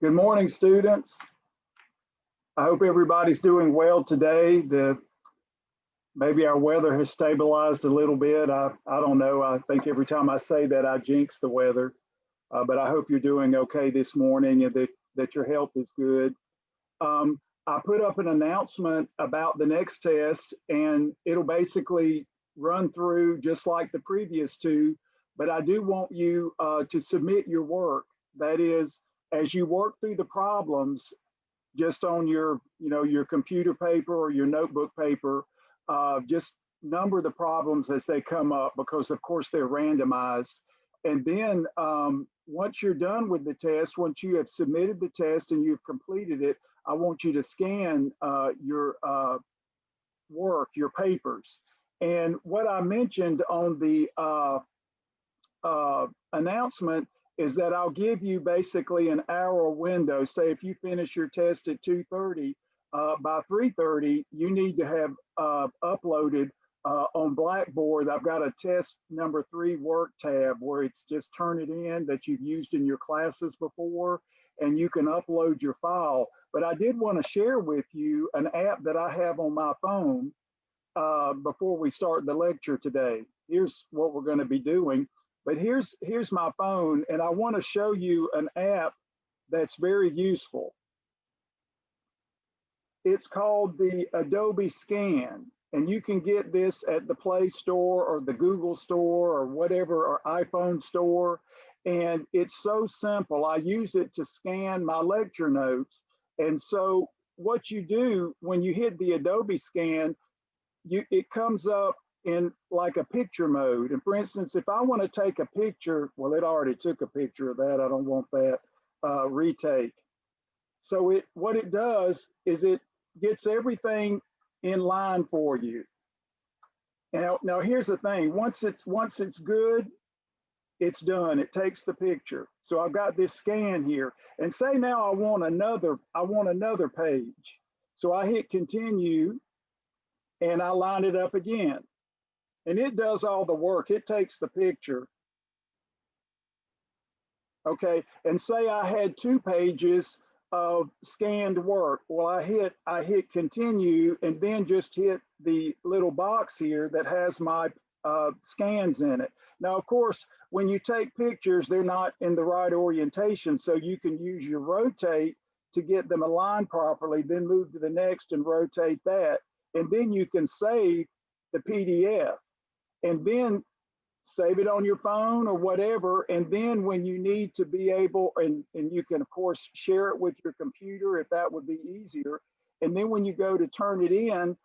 Good morning, students. I hope everybody's doing well today. Maybe our weather has stabilized a little bit. I don't know. I think every time I say that, I jinx the weather. But I hope you're doing okay this morning and that your health is good. I put up an announcement about the next test, and it'll basically run through just like the previous two. But I do want you to submit your work. That is, as you work through the problems, just on your computer paper or your notebook paper, just number the problems as they come up, because of course they're randomized. And then once you're done with the test, once you have submitted the test and you've completed it, I want you to scan your work, your papers. And what I mentioned on the announcement is that I'll give you basically an hour window. Say if you finish your test at 2:30, by 3:30, you need to have uploaded on Blackboard. I've got a test number 3 work tab where it's just Turnitin that you've used in your classes before, and you can upload your file. But I did want to share with you an app that I have on my phone before we start the lecture today. Here's what we're going to be doing. But here's my phone, and I want to show you an app that's very useful. It's called the Adobe Scan, and you can get this at the Play Store or the Google Store or whatever, or iPhone Store. And it's so simple. I use it to scan my lecture notes. And so what you do when you hit the Adobe Scan, it comes up in like a picture mode. And for instance, if I want to take a picture, well, it already took a picture of that. I don't want that retake. So what it does is it gets everything in line for you. Now here's the thing. Once it's good, it's done. It takes the picture. So I've got this scan here, and say now I want another page. So I hit continue, and I line it up again. And it does all the work. It takes the picture. Okay, and say I had 2 pages of scanned work. Well, I hit continue, and then just hit the little box here that has my scans in it. Now, of course, when you take pictures, they're not in the right orientation, so you can use your rotate to get them aligned properly, then move to the next and rotate that. And then you can save the PDF, and then save it on your phone or whatever. And then when you need to be able, and you can of course share it with your computer if that would be easier. And then when you go to turn it in,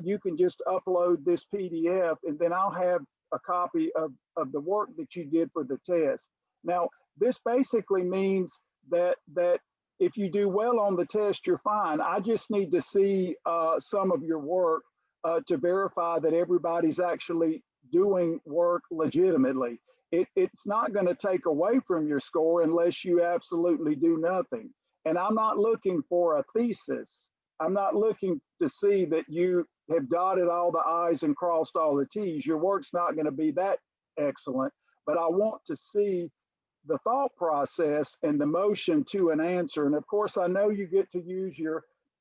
you can just upload this PDF, and then I'll have a copy of the work that you did for the test. Now, this basically means that if you do well on the test, you're fine. I just need to see some of your work to verify that everybody's actually doing work legitimately. It's not going to take away from your score unless you absolutely do nothing. And I'm not looking for a thesis. I'm not looking to see that you have dotted all the I's and crossed all the T's. Your work's not going to be that excellent, but I want to see the thought process and the motion to an answer. And of course, I know you get to use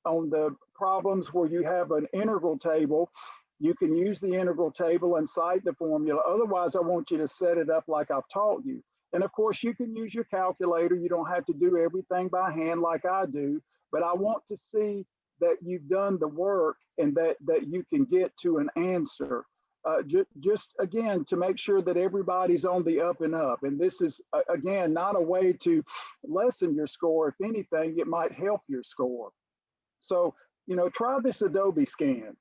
on the problems where you have an integral table, you can use the integral table and cite the formula. Otherwise, I want you to set it up like I've taught you. And of course, you can use your calculator. You don't have to do everything by hand like I do, but I want to see that you've done the work and that you can get to an answer. Just again, to make sure that everybody's on the up and up. And this is, again, not a way to lessen your score. If anything, it might help your score. So, try this Adobe Scan.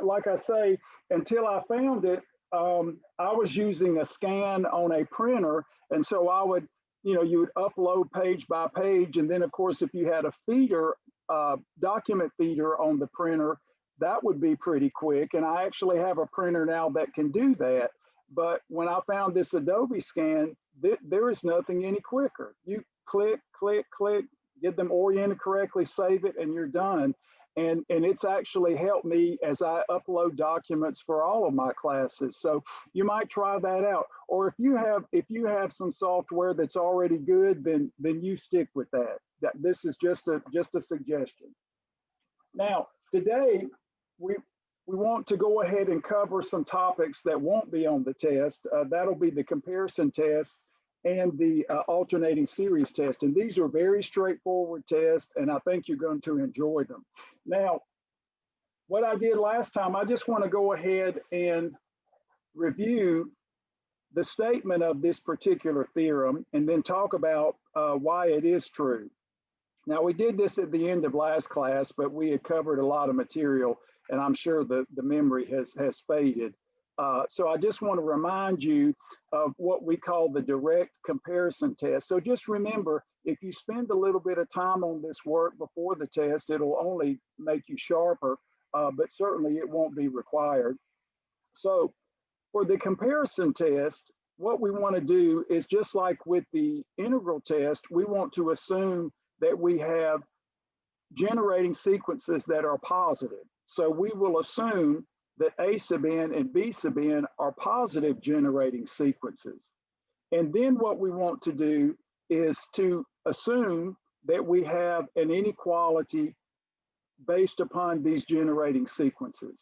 Like I say, until I found it, I was using a scan on a printer. And so I would, you would upload page by page. And then of course, if you had a feeder, document feeder on the printer, that would be pretty quick. And I actually have a printer now that can do that. But when I found this Adobe Scan, there is nothing any quicker. You click, click, click, get them oriented correctly, save it, and you're done. and it's actually helped me as I upload documents for all of my classes. So you might try that out. Or if you have some software that's already good, then you stick with that. This is just a suggestion. Now, today we want to go ahead and cover some topics that won't be on the test. That'll be the comparison test and the alternating series test. And these are very straightforward tests, and I think you're going to enjoy them. Now, what I did last time, I just want to go ahead and review the statement of this particular theorem and then talk about why it is true. Now, we did this at the end of last class, but we had covered a lot of material, and I'm sure the memory has faded. So I just want to remind you of what we call the direct comparison test. So just remember, if you spend a little bit of time on this work before the test, it'll only make you sharper, but certainly it won't be required. So for the comparison test, what we want to do is just like with the integral test, we want to assume that we have generating sequences that are positive. So we will assume that A sub n and B sub n are positive generating sequences. And then what we want to do is to assume that we have an inequality based upon these generating sequences.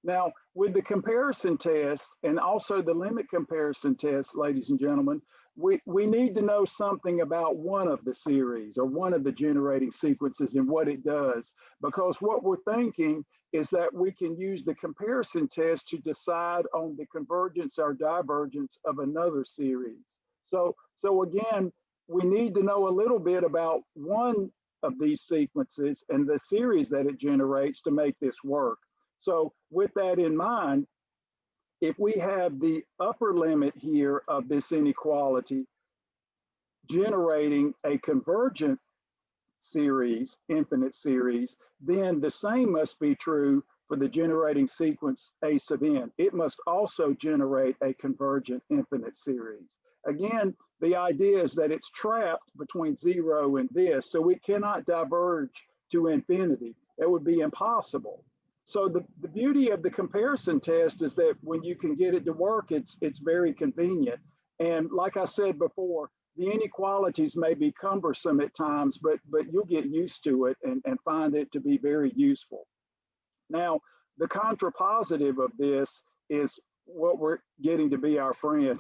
Now, with the comparison test and also the limit comparison test, ladies and gentlemen, we need to know something about one of the series or one of the generating sequences and what it does, because what we're thinking is that we can use the comparison test to decide on the convergence or divergence of another series. So again, we need to know a little bit about one of these sequences and the series that it generates to make this work. So with that in mind, if we have the upper limit here of this inequality generating a convergent series, infinite series, then the same must be true for the generating sequence A sub n. It must also generate a convergent infinite series. Again, the idea is that it's trapped between 0 and this, so it cannot diverge to infinity. That would be impossible. So the beauty of the comparison test is that when you can get it to work, it's very convenient. And like I said before, the inequalities may be cumbersome at times, but you'll get used to it and find it to be very useful. Now, the contrapositive of this is what we're getting to be our friend.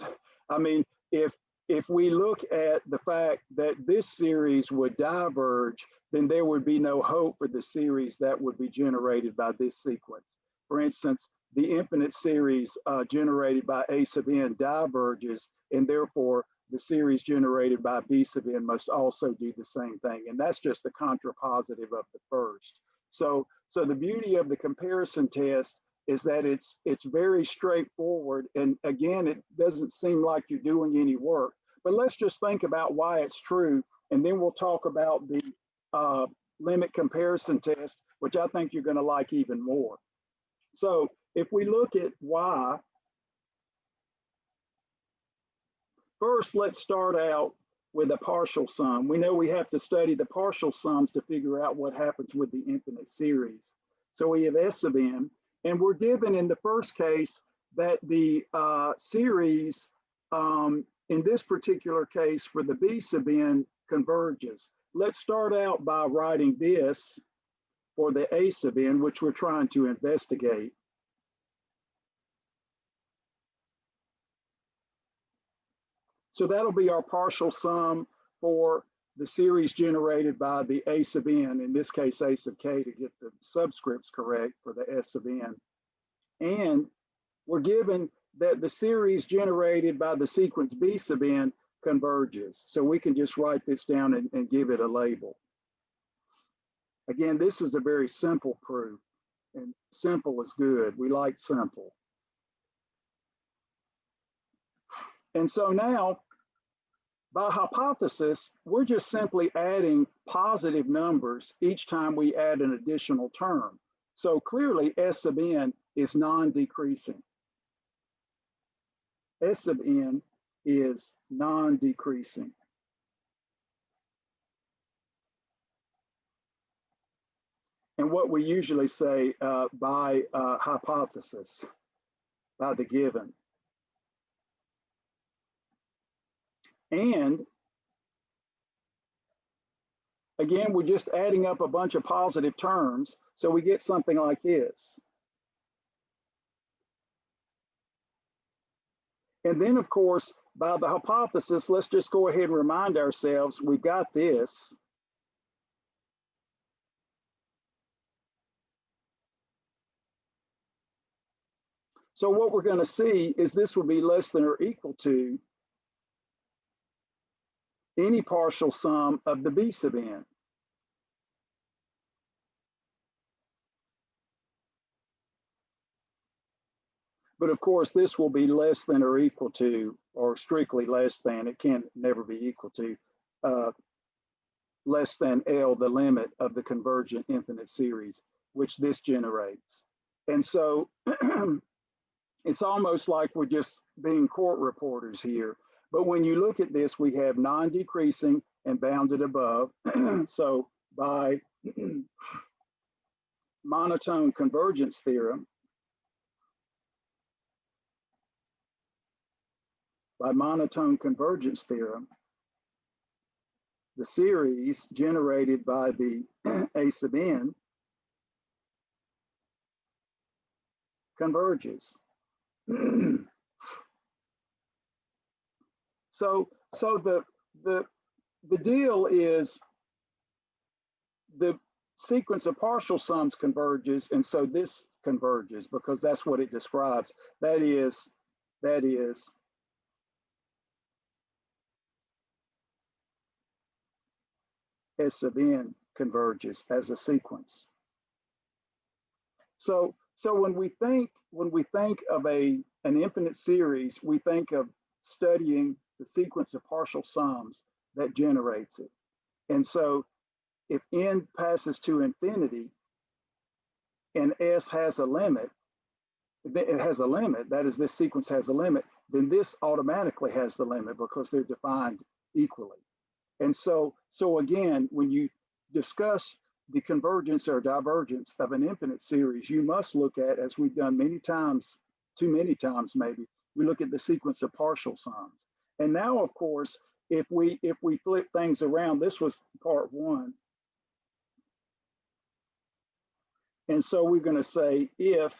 I mean, if we look at the fact that this series would diverge, then there would be no hope for the series that would be generated by this sequence. For instance, the infinite series generated by A sub n diverges, and therefore the series generated by B sub n must also do the same thing. And that's just the contrapositive of the first. So the beauty of the comparison test is that it's very straightforward. And again, it doesn't seem like you're doing any work. But let's just think about why it's true, and then we'll talk about the limit comparison test, which I think you're going to like even more. So if we look at why, first let's start out with a partial sum. We know we have to study the partial sums to figure out what happens with the infinite series. So we have S sub n, and we're given in the first case that the series in this particular case for the B sub n converges. Let's start out by writing this for the A sub n, which we're trying to investigate. So that'll be our partial sum for the series generated by the A sub n, in this case A sub k to get the subscripts correct for the S sub n. And we're given that the series generated by the sequence B sub n converges. So we can just write this down and give it a label. Again, this is a very simple proof, and simple is good. We like simple. And so now, by hypothesis, we're just simply adding positive numbers each time we add an additional term. So clearly, S sub n is non-decreasing. S sub n is non-decreasing. and what we usually say by hypothesis, by the given. And again, we're just adding up a bunch of positive terms, so we get something like this. And then, of course, by the hypothesis, let's just go ahead and remind ourselves we've got this. So what we're going to see is this will be less than or equal to any partial sum of the B sub n. But of course, this will be less than or equal to, or strictly less than, it can never be equal to, less than L, the limit of the convergent infinite series, which this generates. And so it's almost like we're just being court reporters here. But when you look at this, we have non-decreasing and bounded above. So by monotone convergence theorem, the series generated by the A sub n converges. So the deal is the sequence of partial sums converges, and so this converges because that's what it describes. That is S sub n converges as a sequence. So when we think of an infinite series, we think of studying the sequence of partial sums that generates it. And so if n passes to infinity and S has a limit, it has a limit, that is, this sequence has a limit, then this automatically has the limit because they're defined equally. And so again, when you discuss the convergence or divergence of an infinite series, you must look at, as we've done many times, too many times maybe, we look at the sequence of partial sums. And now, of course, if we flip things around, this was part one. And so we're going to say if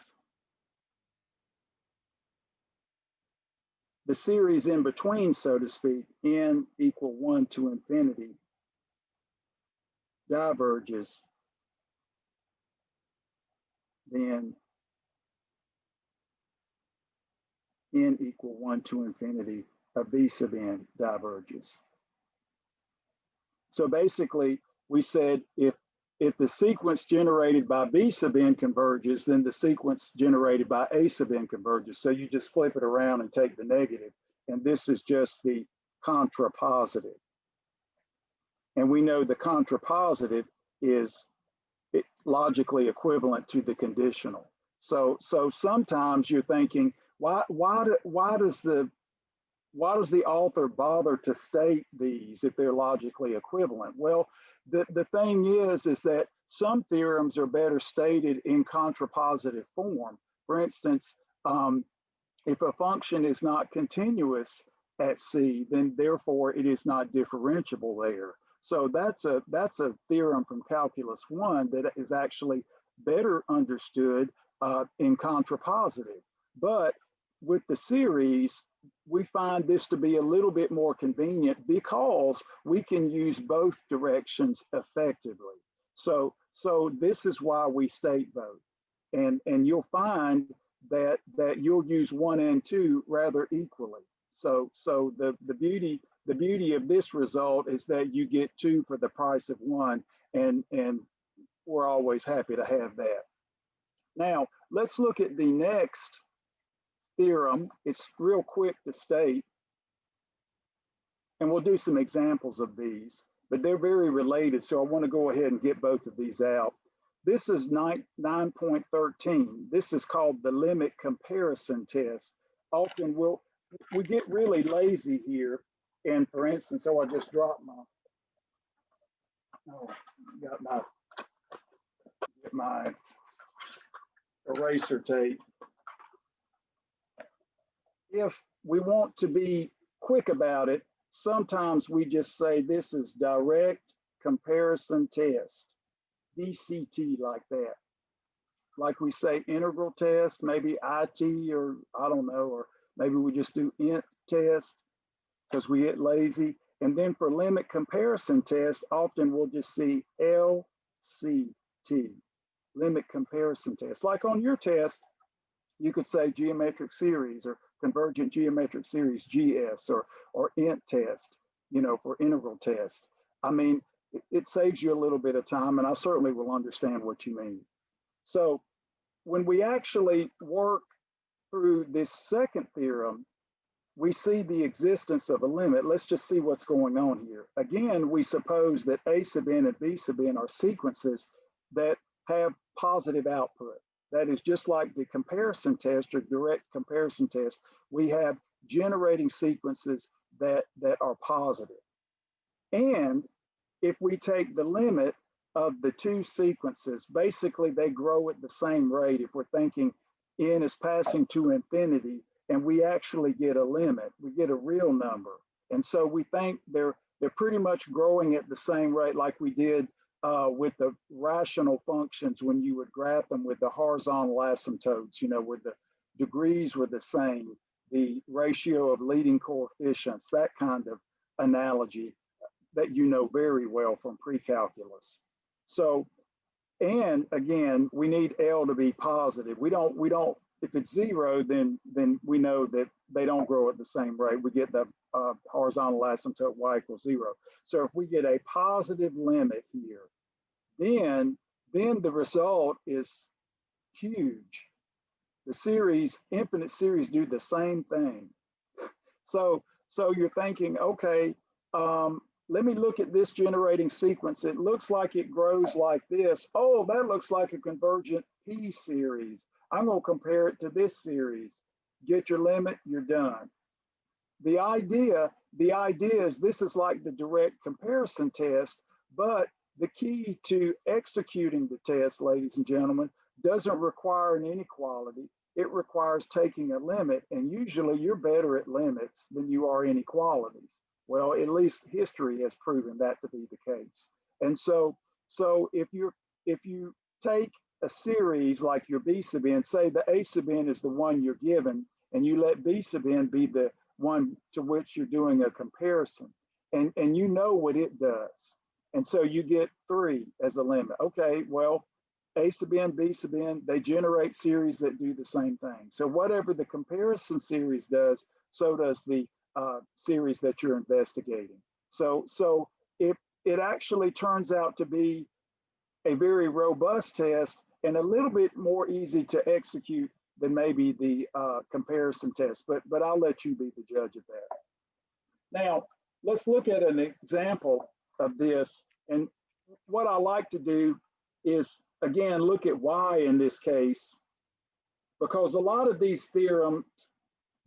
the series in between, so to speak, n equal 1 to infinity, diverges, then n equal 1 to infinity of B sub n diverges. So basically, we said if the sequence generated by B sub n converges, then the sequence generated by A sub n converges. So you just flip it around and take the negative. And this is just the contrapositive. And we know the contrapositive is logically equivalent to the conditional. So sometimes you're thinking, why does the author bother to state these if they're logically equivalent? Well, the thing is that some theorems are better stated in contrapositive form. For instance, if a function is not continuous at C, then therefore it is not differentiable there. So that's a theorem from Calculus 1 that is actually better understood in contrapositive. But with the series, we find this to be a little bit more convenient because we can use both directions effectively. So this is why we state both. And you'll find that you'll use 1 and 2 rather equally. So the beauty of this result is that you get 2 for the price of 1, and we're always happy to have that. Now, let's look at the next theorem. It's real quick to state, and we'll do some examples of these, but they're very related, so I want to go ahead and get both of these out. This is 9.13. This is called the limit comparison test. Often we get really lazy here, and for instance, I just dropped my, Get my eraser tape. If we want to be quick about it, sometimes we just say this is direct comparison test, DCT, like that. Like we say integral test, maybe IT, or I don't know, or maybe we just do int test because we get lazy. And then for limit comparison test, often we'll just see LCT, limit comparison test. Like on your test, you could say geometric series or convergent geometric series, GS, or int test, you know, for integral test. I mean, it saves you a little bit of time, and I certainly will understand what you mean. So when we actually work through this second theorem, we see the existence of a limit. Let's just see what's going on here. Again, we suppose that A sub n and B sub n are sequences that have positive output. That is just like the comparison test or direct comparison test. We have generating sequences that are positive. And if we take the limit of the two sequences, basically they grow at the same rate. If we're thinking n is passing to infinity, and we actually get a limit, we get a real number. And so we think they're pretty much growing at the same rate like we did with the rational functions when you would graph them with the horizontal asymptotes, you know, where the degrees were the same, the ratio of leading coefficients, that kind of analogy that you know very well from pre-calculus. So, and again, we need L to be positive. We don't, if it's zero, then we know that they don't grow at the same rate. We get the horizontal asymptote y equals 0. So if we get a positive limit here, then the result is huge. The series, infinite series, do the same thing. So you're thinking, okay, let me look at this generating sequence. It looks like it grows like this. Oh, that looks like a convergent P series. I'm going to compare it to this series. Get your limit, you're done. The idea is this is like the direct comparison test, but the key to executing the test, ladies and gentlemen, doesn't require an inequality. It requires taking a limit, and usually you're better at limits than you are inequalities. Well, at least history has proven that to be the case. And so if you take a series like your B sub n, say the A sub n is the one you're given, and you let B sub n be the one to which you're doing a comparison, and you know what it does. And so you get 3 as a limit. Okay, well, A sub n, B sub n, they generate series that do the same thing. So whatever the comparison series does, so does the series that you're investigating. So if it actually turns out to be a very robust test and a little bit more easy to execute than maybe the comparison test, but I'll let you be the judge of that. Now, let's look at an example of this. And what I like to do is, again, look at y in this case, because a lot of these theorem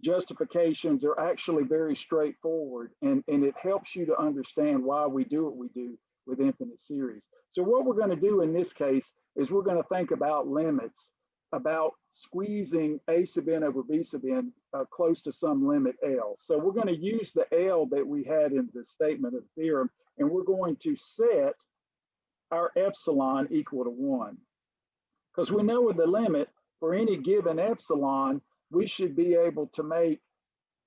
justifications are actually very straightforward, and it helps you to understand why we do what we do with infinite series. So what we're going to do in this case is we're going to think about limits, about squeezing A sub n over B sub n close to some limit L. So we're going to use the L that we had in the statement of the theorem, and we're going to set our epsilon equal to 1. Because we know with the limit, for any given epsilon, we should be able to make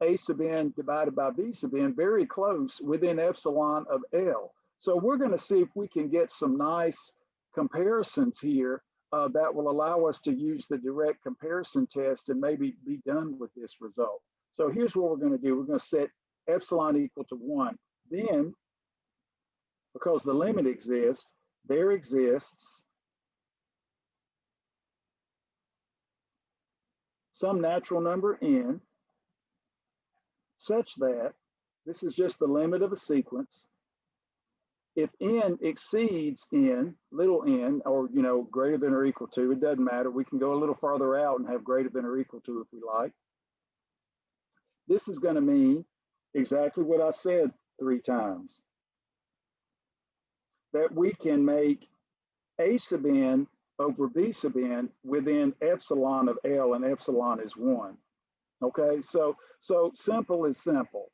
A sub n divided by B sub n very close within epsilon of L. So we're going to see if we can get some nice comparisons here that will allow us to use the direct comparison test and maybe be done with this result. So here's what we're going to do. We're going to set epsilon equal to 1. Then, because the limit exists, there exists some natural number n such that this is just the limit of a sequence. If n exceeds n, little n, or greater than or equal to, it doesn't matter. We can go a little farther out and have greater than or equal to if we like. This is going to mean exactly what I said 3 times. That we can make A sub n over B sub n within epsilon of L, and epsilon is 1. Okay, so simple is simple.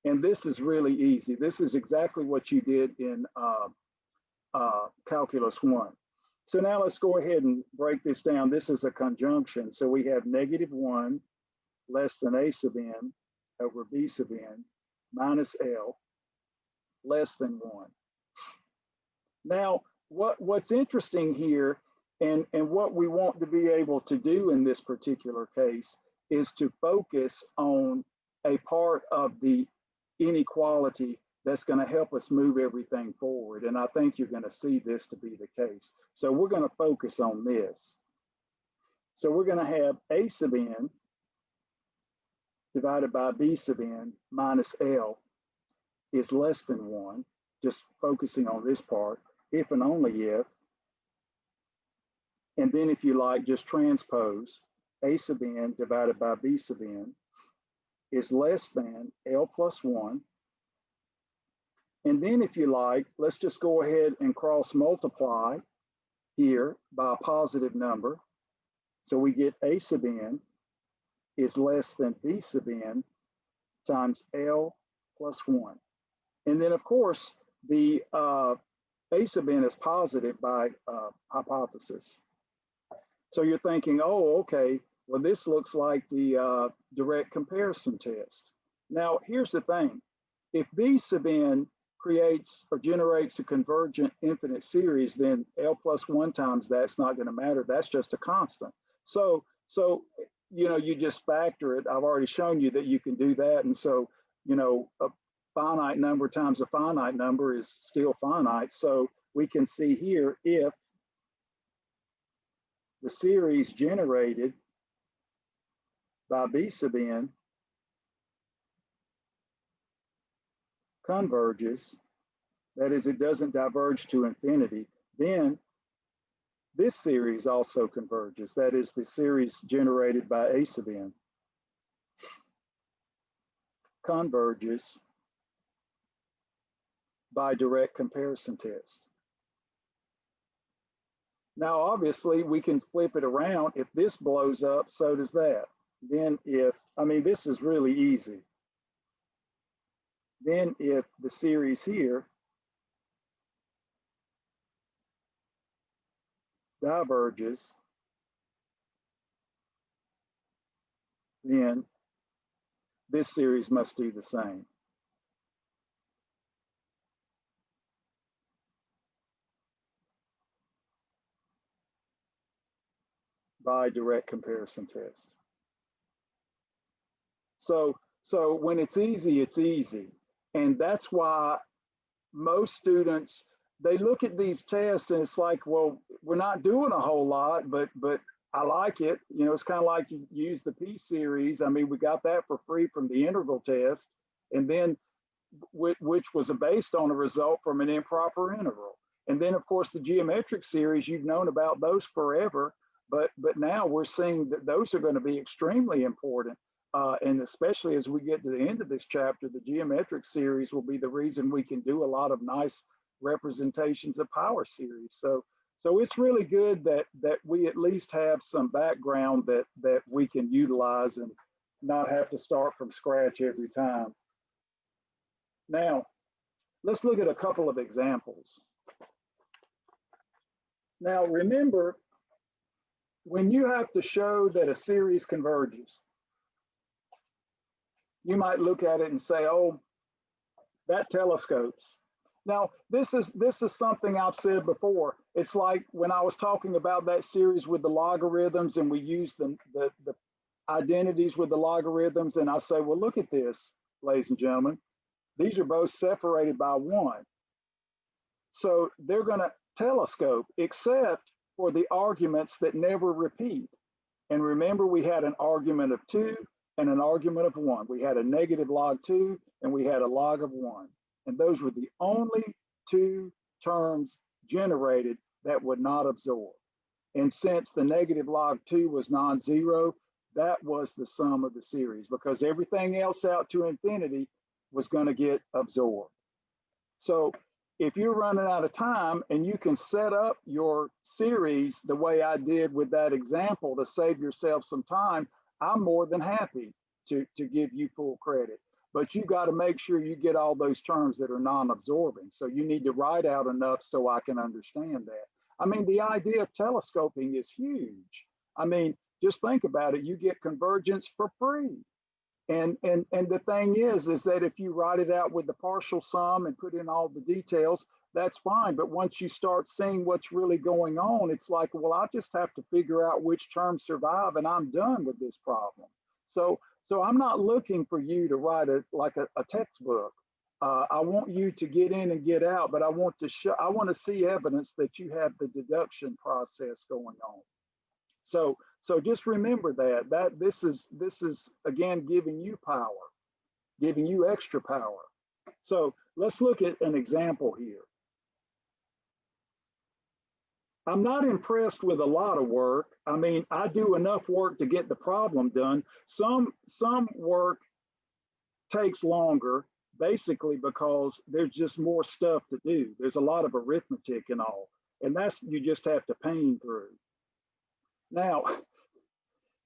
And this is really easy. This is exactly what you did in Calculus 1. So now let's go ahead and break this down. This is a conjunction. So we have -1 less than A sub n over B sub n minus L less than 1. Now, what's interesting here and what we want to be able to do in this particular case is to focus on a part of the inequality that's going to help us move everything forward. And I think you're going to see this to be the case. So we're going to focus on this. So we're going to have A sub n divided by B sub n minus L is less than 1, just focusing on this part, if and only if. And then if you like, just transpose A sub n divided by B sub n is less than L plus 1. And then if you like, let's just go ahead and cross multiply here by a positive number. So we get A sub n is less than B sub n times L plus 1. And then of course, the A sub n is positive by hypothesis. So you're thinking, oh, okay, well, this looks like the direct comparison test. Now, here's the thing. If B sub n creates or generates a convergent infinite series, then L plus 1 times that's not going to matter. That's just a constant. So you know, you just factor it. I've already shown you that you can do that. And so, you know, a finite number times a finite number is still finite. So we can see here if the series generated by B sub n converges, that is, it doesn't diverge to infinity, then this series also converges. That is, the series generated by A sub n converges by direct comparison test. Now, obviously, we can flip it around. If this blows up, so does that. Then if, I mean, this is really easy. Then if the series here diverges, then this series must do the same. By direct comparison test. So when it's easy, it's easy. And that's why most students, they look at these tests and it's like, well, we're not doing a whole lot, but I like it. You know, it's kind of like you use the P series. I mean, we got that for free from the integral test, and then which was based on a result from an improper integral. And then of course the geometric series, you've known about those forever, but now we're seeing that those are going to be extremely important. And especially as we get to the end of this chapter, the geometric series will be the reason we can do a lot of nice representations of power series. So it's really good that we at least have some background that we can utilize and not have to start from scratch every time. Now, let's look at a couple of examples. Now, remember, when you have to show that a series converges, you might look at it and say, oh, that telescopes. Now, this is something I've said before. It's like when I was talking about that series with the logarithms and we used the identities with the logarithms, and I say, well, look at this, ladies and gentlemen. These are both separated by 1. So they're going to telescope, except for the arguments that never repeat. And remember, we had an argument of 2 and an argument of 1. We had a negative log 2 and we had a log of 1. And those were the only 2 terms generated that would not absorb. And since the negative log 2 was non-zero, that was the sum of the series, because everything else out to infinity was going to get absorbed. So if you're running out of time and you can set up your series the way I did with that example to save yourself some time, I'm more than happy to give you full credit. But you got to make sure you get all those terms that are non-absorbing. So you need to write out enough so I can understand that. I mean, the idea of telescoping is huge. I mean, just think about it. You get convergence for free. And the thing is that if you write it out with the partial sum and put in all the details, that's fine. But once you start seeing what's really going on, it's like, well, I just have to figure out which terms survive, and I'm done with this problem. So so I'm not looking for you to write a textbook. I want you to get in and get out, but I want to see evidence that you have the deduction process going on. So just remember that this is again giving you power, giving you extra power. So let's look at an example here. I'm not impressed with a lot of work. I mean, I do enough work to get the problem done. Some work takes longer, basically because there's just more stuff to do. There's a lot of arithmetic and all, and that's you just have to pain through. Now,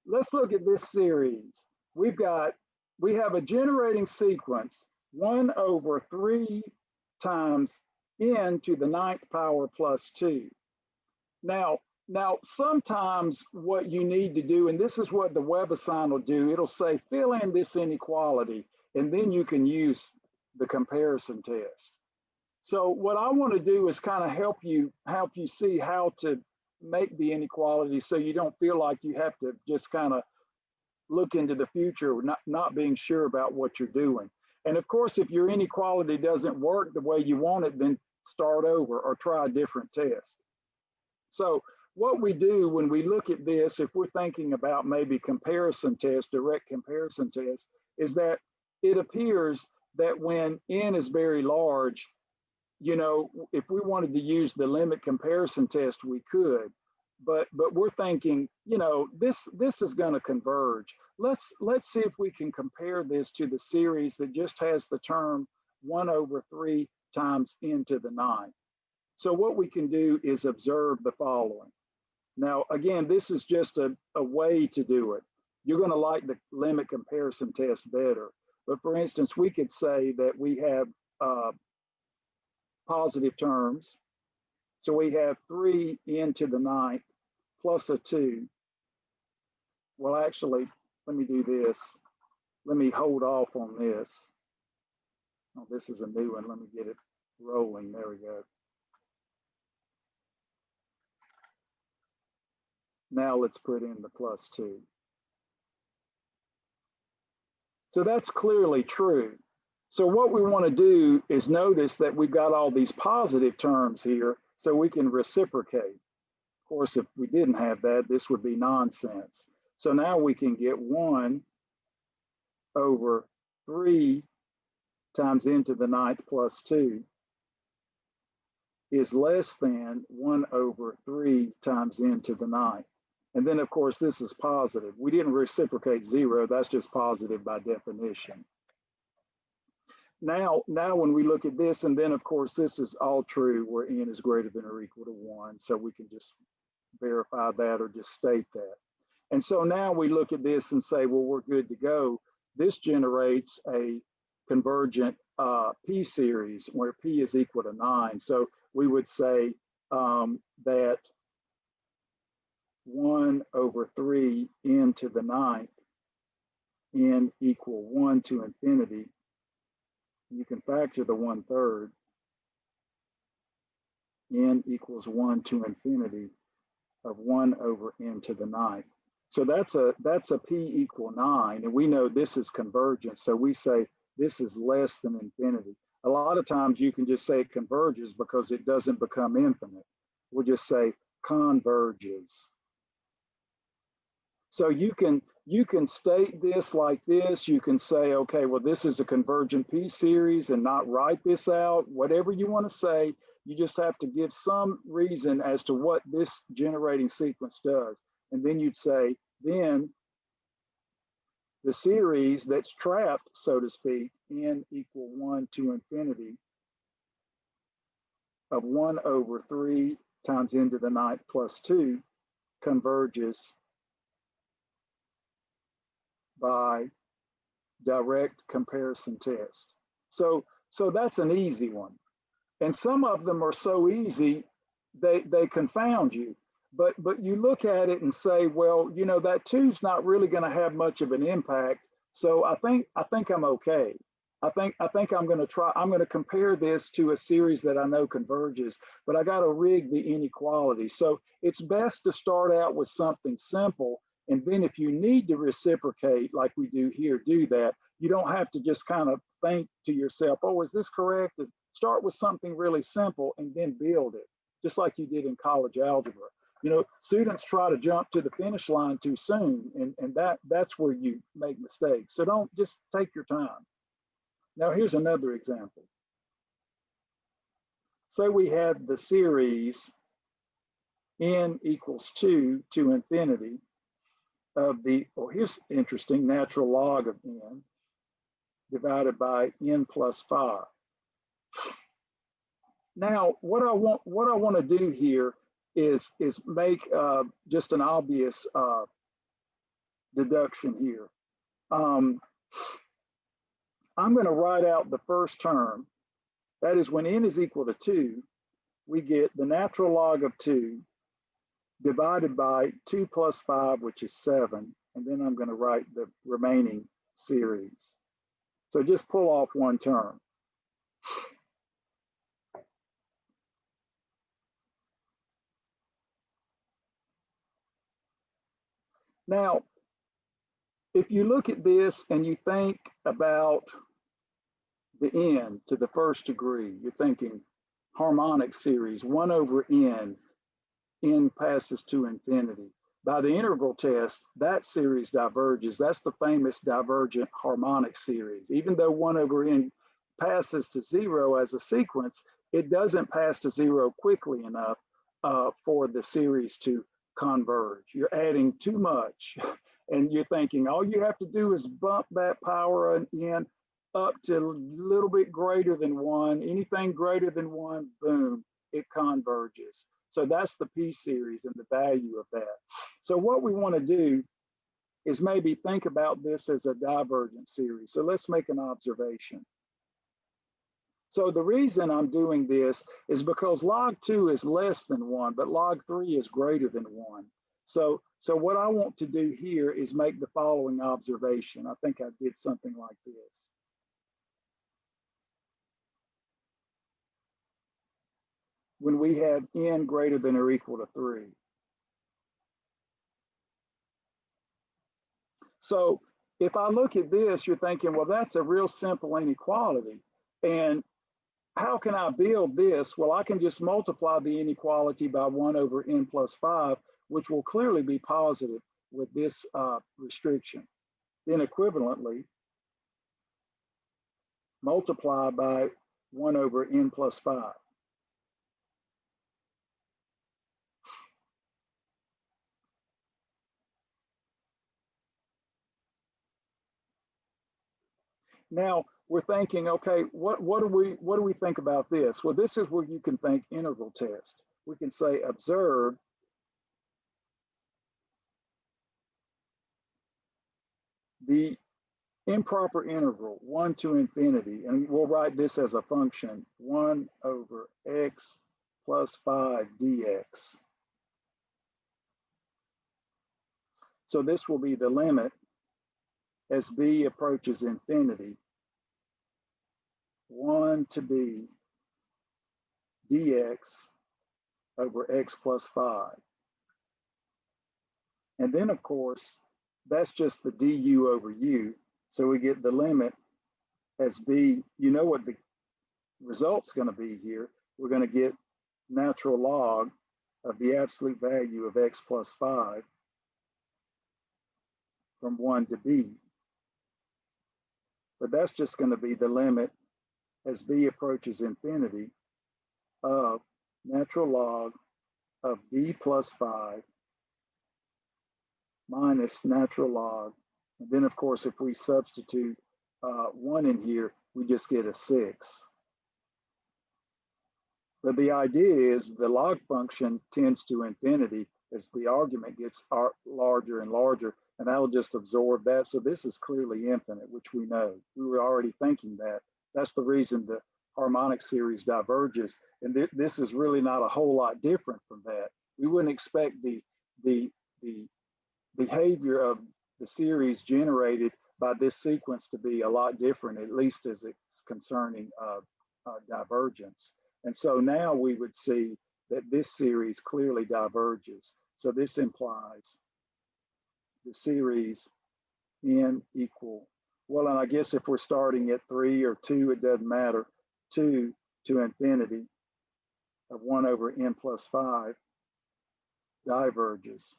let's look at this series. We have a generating sequence 1/3 times n to the 9th power plus 2. Now, sometimes what you need to do, and this is what the WebAssign will do, it'll say fill in this inequality, and then you can use the comparison test. So what I want to do is kind of help you see how to make the inequality so you don't feel like you have to just kind of look into the future, not being sure about what you're doing. And of course, if your inequality doesn't work the way you want it, then start over or try a different test. So what we do when we look at this, if we're thinking about maybe comparison test, direct comparison test, is that it appears that when n is very large, you know, if we wanted to use the limit comparison test, we could, but we're thinking, you know, this is going to converge. Let's see if we can compare this to the series that just has the term 1/3 times n to the 9th. So what we can do is observe the following. Now, again, this is just a way to do it. You're going to like the limit comparison test better. But for instance, we could say that we have positive terms. So we have 3n to the 9th plus a 2. Well, actually, let me do this. Let me hold off on this. Oh, this is a new one. Let me get it rolling. There we go. Now let's put in the plus 2. So that's clearly true. So what we want to do is notice that we've got all these positive terms here so we can reciprocate. Of course, if we didn't have that, this would be nonsense. So now we can get 1/3 times n to the 9th plus 2 is less than 1/3 times n to the 9th. And then, of course, this is positive. We didn't reciprocate 0. That's just positive by definition. Now, when we look at this, and then, of course, this is all true where n is greater than or equal to 1. So we can just verify that or just state that. And so now we look at this and say, well, we're good to go. This generates a convergent P series where P is equal to 9. So we would say that 1/3 n to the 9th, n equal 1 to infinity. You can factor the 1/3. N equals 1 to infinity of 1/n to the 9th. So that's a P equal 9, and we know this is convergent. So we say this is less than infinity. A lot of times you can just say it converges because it doesn't become infinite. We'll just say converges. So you can state this like this. You can say, okay, well, this is a convergent P series and not write this out. Whatever you want to say, you just have to give some reason as to what this generating sequence does. And then you'd say, then the series that's trapped, so to speak, n equal 1 to infinity of 1 over 3 times n to the 9th plus 2 converges by direct comparison test. So that's an easy one. And some of them are so easy, they confound you. But you look at it and say, well, you know, that 2's not really going to have much of an impact. So I think I'm okay. I think I'm going to compare this to a series that I know converges, but I got to rig the inequality. So it's best to start out with something simple. And then if you need to reciprocate like we do here, do that. You don't have to just kind of think to yourself, oh, is this correct? Start with something really simple and then build it, just like you did in college algebra. You know, students try to jump to the finish line too soon, and that's where you make mistakes. So don't, just take your time. Now here's another example. Say we have the series n equals 2 to infinity of the, oh, here's interesting, natural log of n divided by n plus 5. Now, what I want to do here is make just an obvious deduction here. I'm going to write out the first term. That is, when n is equal to 2, we get the natural log of 2 divided by 2 plus 5, which is 7. And then I'm going to write the remaining series. So just pull off one term. Now, if you look at this and you think about the n to the first degree, you're thinking harmonic series, 1 over n passes to infinity. By the integral test, that series diverges. That's the famous divergent harmonic series. Even though 1 over n passes to 0 as a sequence, it doesn't pass to 0 quickly enough for the series to converge. You're adding too much. And you're thinking all you have to do is bump that power of n up to a little bit greater than 1. Anything greater than 1, boom, it converges. So that's the P series and the value of that. So what we want to do is maybe think about this as a divergent series. So let's make an observation. So the reason I'm doing this is because log 2 is less than 1, but log 3 is greater than 1. So what I want to do here is make the following observation. I think I did something like this. When we have n greater than or equal to 3. So if I look at this, you're thinking, well, that's a real simple inequality. And how can I build this? Well, I can just multiply the inequality by 1 over n plus 5, which will clearly be positive with this restriction. Then equivalently, multiply by 1 over n plus 5. Now we're thinking, okay, what do we think about this? Well, this is where you can think integral test. We can say observe the improper integral 1 to infinity, and we'll write this as a function 1 over x plus 5 dx. So this will be the limit as b approaches infinity, 1 to b dx over x plus 5. And then, of course, that's just the du over u. So we get the limit as b, you know what the result's going to be here. We're going to get natural log of the absolute value of x plus 5 from 1 to b. But that's just going to be the limit as b approaches infinity of natural log of b plus 5 minus natural log. And then, of course, if we substitute 1 in here, we just get a 6. But the idea is the log function tends to infinity as the argument gets larger and larger, and that'll just absorb that. So this is clearly infinite, which we know. We were already thinking that. That's the reason the harmonic series diverges. And this is really not a whole lot different from that. We wouldn't expect the behavior of the series generated by this sequence to be a lot different, at least as it's concerning divergence. And so now we would see that this series clearly diverges. So this implies the series n equal, well, and I guess if we're starting at 3 or 2, it doesn't matter, 2 to infinity of 1 over n plus 5 diverges.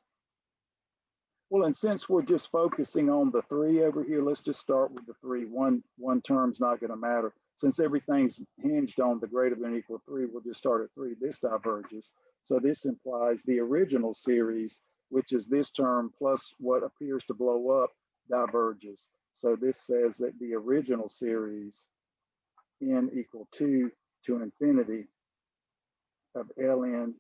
Well, and since we're just focusing on the 3 over here, let's just start with the 3. One term's not going to matter. Since everything's hinged on the greater than or equal 3, we'll just start at 3. This diverges. So this implies the original series, which is this term plus what appears to blow up, diverges. So this says that the original series, n equal 2 to infinity of ln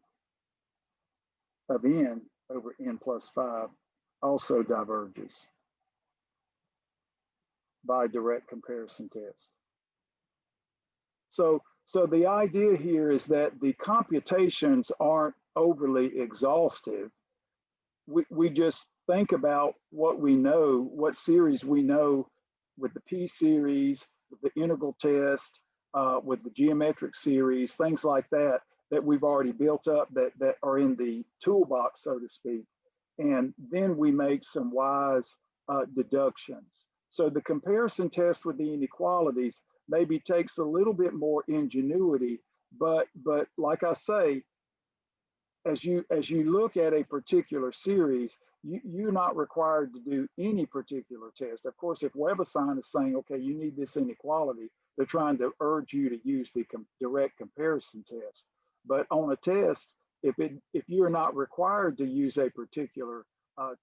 of n over n plus 5 also diverges by direct comparison test. So the idea here is that the computations aren't overly exhaustive. We just think about what we know, what series we know with the P series, with the integral test, with the geometric series, things like that, that we've already built up that are in the toolbox, so to speak. And then we make some wise deductions. So the comparison test with the inequalities maybe takes a little bit more ingenuity, but like I say, as you look at a particular series, you're not required to do any particular test. Of course, if WebAssign is saying, okay, you need this inequality, they're trying to urge you to use the direct comparison test. But on a test, if you're not required to use a particular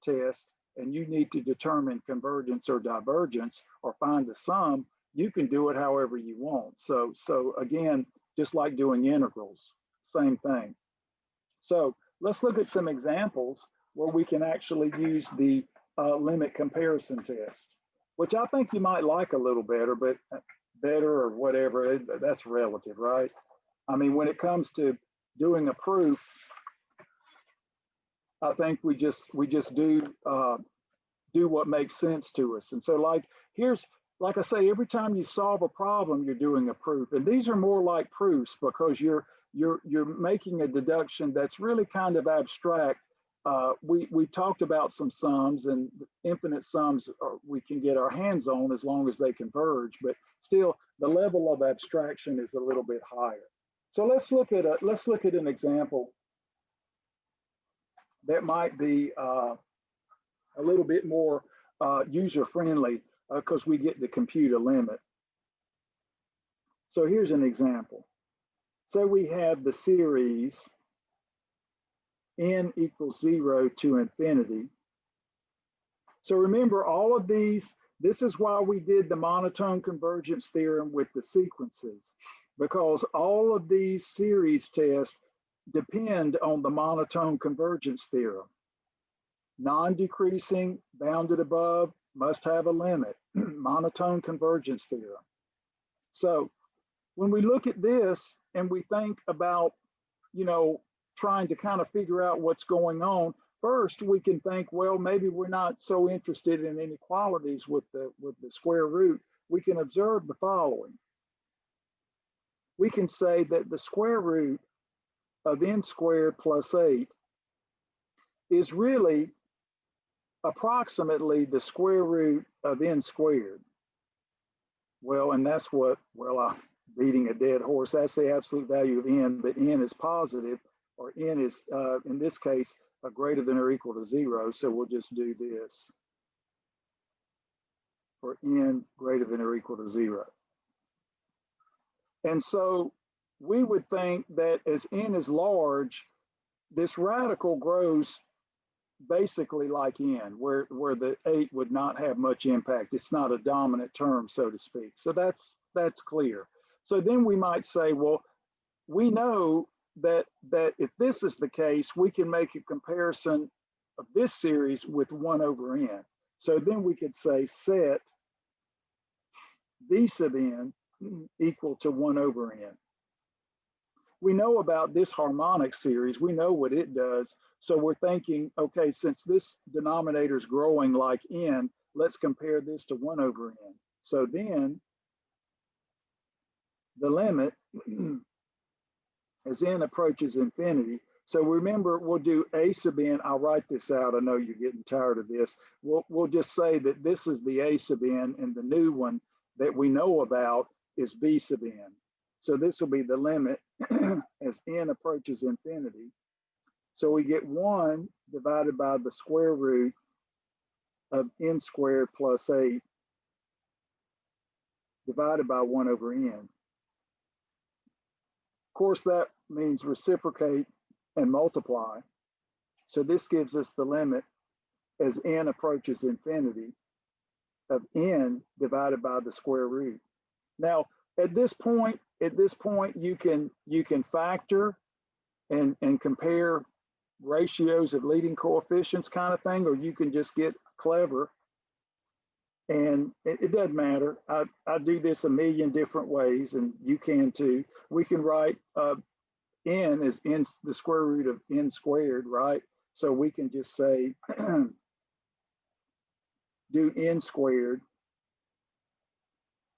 test and you need to determine convergence or divergence or find the sum, you can do it however you want. So again, just like doing integrals, same thing. So let's look at some examples where we can actually use the limit comparison test, which I think you might like a little better, but better or whatever, that's relative, right? I mean, when it comes to doing a proof, I think we just do what makes sense to us. And so like I say, every time you solve a problem, you're doing a proof. And these are more like proofs because you're making a deduction that's really kind of abstract. We talked about some sums, and infinite sums we can get our hands on as long as they converge, but still the level of abstraction is a little bit higher. So let's look at an example that might be a little bit more user-friendly because we get to compute a limit. So here's an example. So we have the series n equals 0 to infinity. So remember all of these, this is why we did the monotone convergence theorem with the sequences, because all of these series tests depend on the monotone convergence theorem. Non-decreasing, bounded above, must have a limit, monotone convergence theorem. So when we look at this and we think about, trying to kind of figure out what's going on, first we can think, well, maybe we're not so interested in inequalities with the square root. We can observe the following. We can say that the square root of n squared plus 8 is really approximately the square root of n squared. Well, and that's what, I'm beating a dead horse. That's the absolute value of n, but n is positive, or n is, in this case, greater than or equal to 0. So we'll just do this for n greater than or equal to 0. And so we would think that as n is large, this radical grows basically like n, where the 8 would not have much impact. It's not a dominant term, so to speak. So that's clear. So then we might say, well, we know that if this is the case, we can make a comparison of this series with 1 over n. So then we could say set v sub n equal to 1 over n. We know about this harmonic series. We know what it does. So we're thinking, okay, since this denominator is growing like n, let's compare this to 1 over n. So then the limit as n approaches infinity. So remember, we'll do a sub n. I'll write this out. I know you're getting tired of this. We'll just say that this is the a sub n, and the new one that we know about is b sub n. So this will be the limit as n approaches infinity. So we get 1 divided by the square root of n squared plus 8 divided by 1 over n. Of course, that means reciprocate and multiply. So this gives us the limit as n approaches infinity of n divided by the square root. Now, at this point, you can factor and compare ratios of leading coefficients kind of thing, or you can just get clever. And it doesn't matter. I do this a million different ways, and you can too. We can write n as n, the square root of n squared, right? So we can just say do n squared,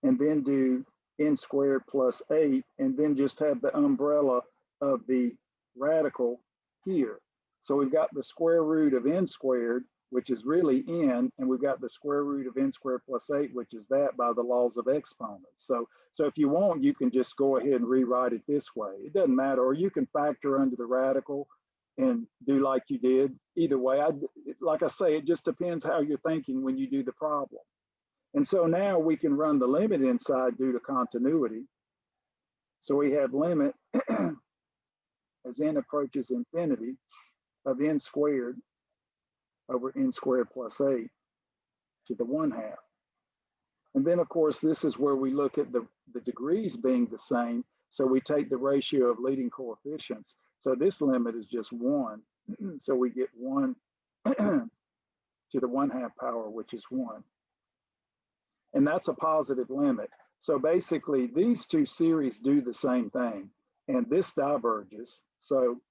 and then do n squared plus 8, and then just have the umbrella of the radical here. So we've got the square root of n squared, which is really n, and we've got the square root of n squared plus 8, which is that by the laws of exponents. So if you want, you can just go ahead and rewrite it this way. It doesn't matter, or you can factor under the radical and do like you did. Either way, like I say, it just depends how you're thinking when you do the problem. And so now we can run the limit inside due to continuity. So we have limit as n approaches infinity of n squared over n squared plus 8 to the 1/2. And then of course, this is where we look at the degrees being the same. So we take the ratio of leading coefficients. So this limit is just 1. So we get 1 to the 1/2 power, which is 1. And that's a positive limit. So basically, these two series do the same thing, and this diverges. So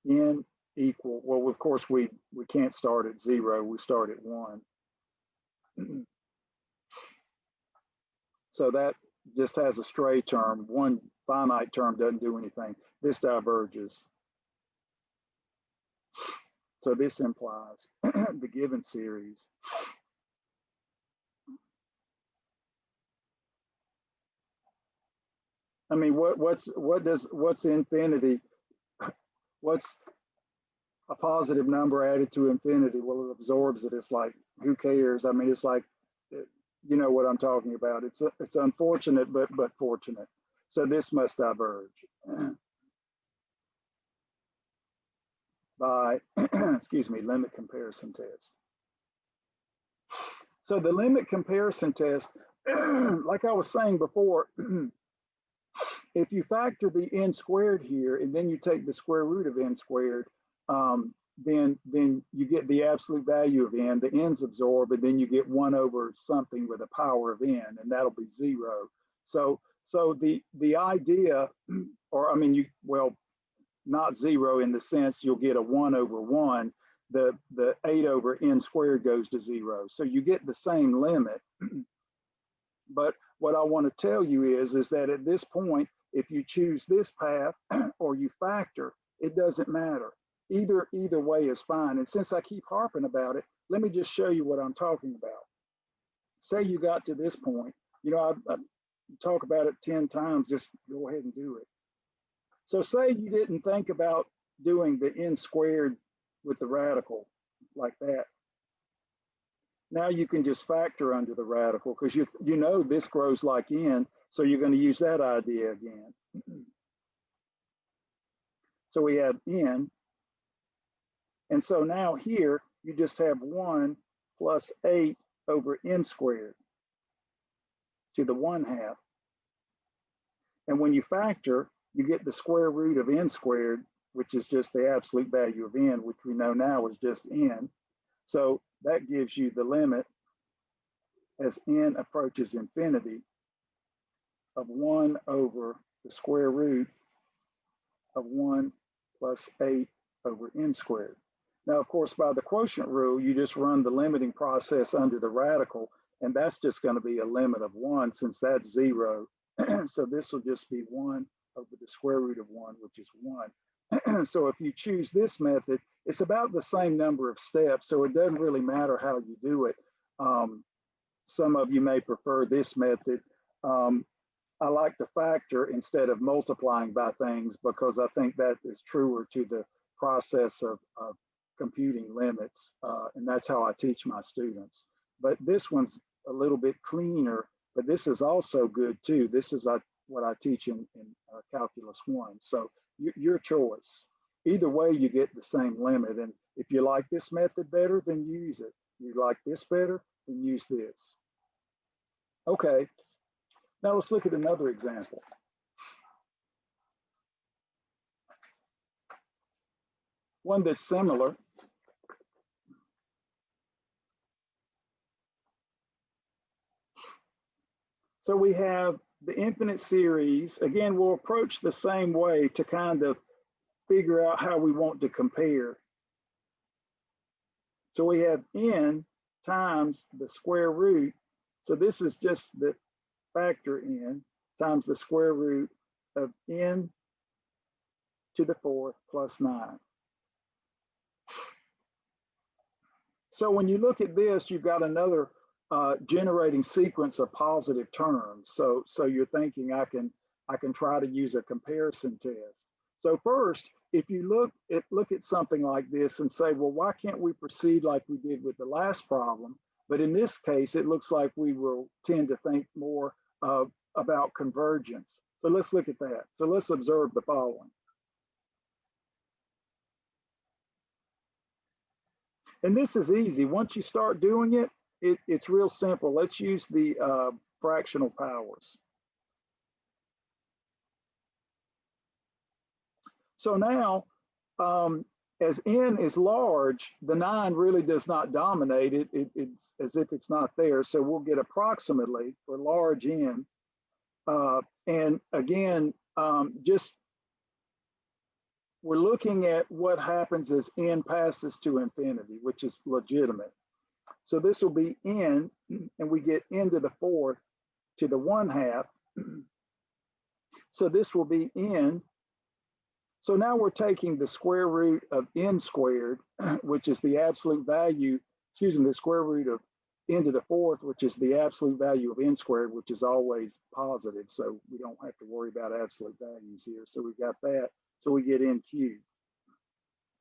n equal, well, of course, we can't start at 0, we start at 1. So that just has a stray term. One finite term doesn't do anything. This diverges. So this implies the given series I mean, what's infinity? What's a positive number added to infinity? Well, it absorbs it. It's like, who cares? I mean, it's like, you know what I'm talking about. It's unfortunate, but fortunate. So this must diverge by, excuse me, limit comparison test. So the limit comparison test, like I was saying before, if you factor the n squared here, and then you take the square root of n squared, then you get the absolute value of n, the n's absorb, and then you get 1 over something with a power of n, and that'll be 0. So the idea, or I mean, well, not 0 in the sense you'll get a 1 over 1, the 8 over n squared goes to 0. So you get the same limit. But what I want to tell you is that at this point, if you choose this path or you factor, it doesn't matter. Either way is fine. And since I keep harping about it, let me just show you what I'm talking about. Say you got to this point, you know, I talk about it 10 times, just go ahead and do it. So say you didn't think about doing the n squared with the radical like that. Now you can just factor under the radical because you know this grows like n, so you're going to use that idea again. So we have n, and so now here you just have 1 plus 8 over n squared to the 1/2. And when you factor, you get the square root of n squared, which is just the absolute value of n, which we know now is just n. So that gives you the limit as n approaches infinity of 1 over the square root of 1 plus 8 over n squared. Now, of course, by the quotient rule, you just run the limiting process under the radical, and that's just going to be a limit of 1 since that's 0. So this will just be 1 over the square root of 1, which is 1. So if you choose this method, it's about the same number of steps, so it doesn't really matter how you do it. Some of you may prefer this method. I like to factor instead of multiplying by things because I think that is truer to the process of computing limits, and that's how I teach my students. But this one's a little bit cleaner, but this is also good too. This is what I teach in Calculus 1. So your choice. Either way, you get the same limit. And if you like this method better, then use it. If you like this better, then use this. Okay, now let's look at another example. One that's similar. So we have the infinite series. Again, we'll approach the same way to kind of figure out how we want to compare. So we have n times the square root. So this is just the factor n times the square root of n to the 4th plus 9. So when you look at this, you've got another generating sequence of positive terms. So you're thinking I can try to use a comparison test. So first, if you look at something like this and say, well, why can't we proceed like we did with the last problem? But in this case, it looks like we will tend to think more about convergence. So let's look at that. So let's observe the following. And this is easy. Once you start doing it, it's real simple. Let's use the fractional powers. So now, as n is large, the 9 really does not dominate it. It's as if it's not there. So we'll get approximately for large n. And again, just we're looking at what happens as n passes to infinity, which is legitimate. So this will be n, and we get n to the 4th to the 1/2. So this will be n. So now we're taking the square root of n squared, which is the absolute value, the square root of n to the 4th, which is the absolute value of n squared, which is always positive. So we don't have to worry about absolute values here. So we got that. So we get n cubed,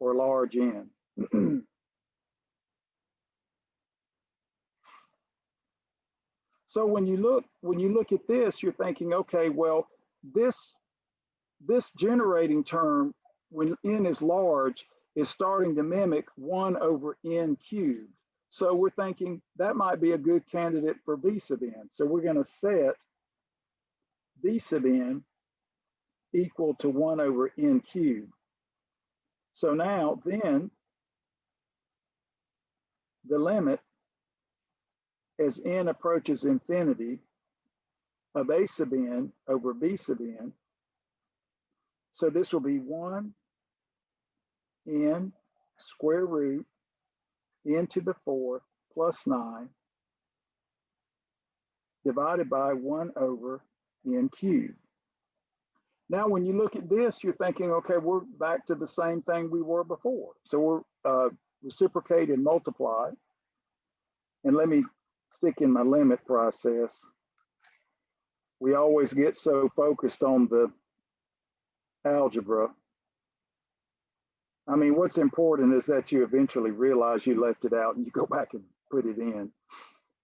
or large n. So when you look at this, you're thinking, okay, well, this generating term, when n is large, is starting to mimic 1 over n cubed. So we're thinking that might be a good candidate for b sub n. So we're going to set b sub n equal to 1 over n cubed. So now then the limit as n approaches infinity of a sub n over b sub n. So this will be 1 n square root n to the 4th plus 9 divided by 1 over n cubed. Now, when you look at this, you're thinking, okay, we're back to the same thing we were before. So we're reciprocate and multiply. And let me stick in my limit process. We always get so focused on the algebra. I mean, what's important is that you eventually realize you left it out and you go back and put it in.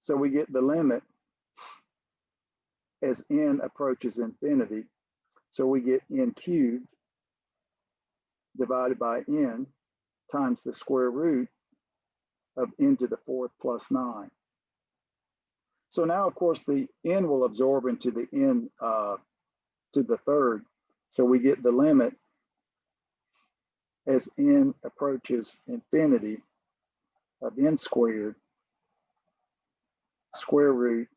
So we get the limit as n approaches infinity. So we get n cubed divided by n times the square root of n to the 4th plus 9. So now, of course, the n will absorb into the n to the third. So we get the limit as n approaches infinity of n squared square root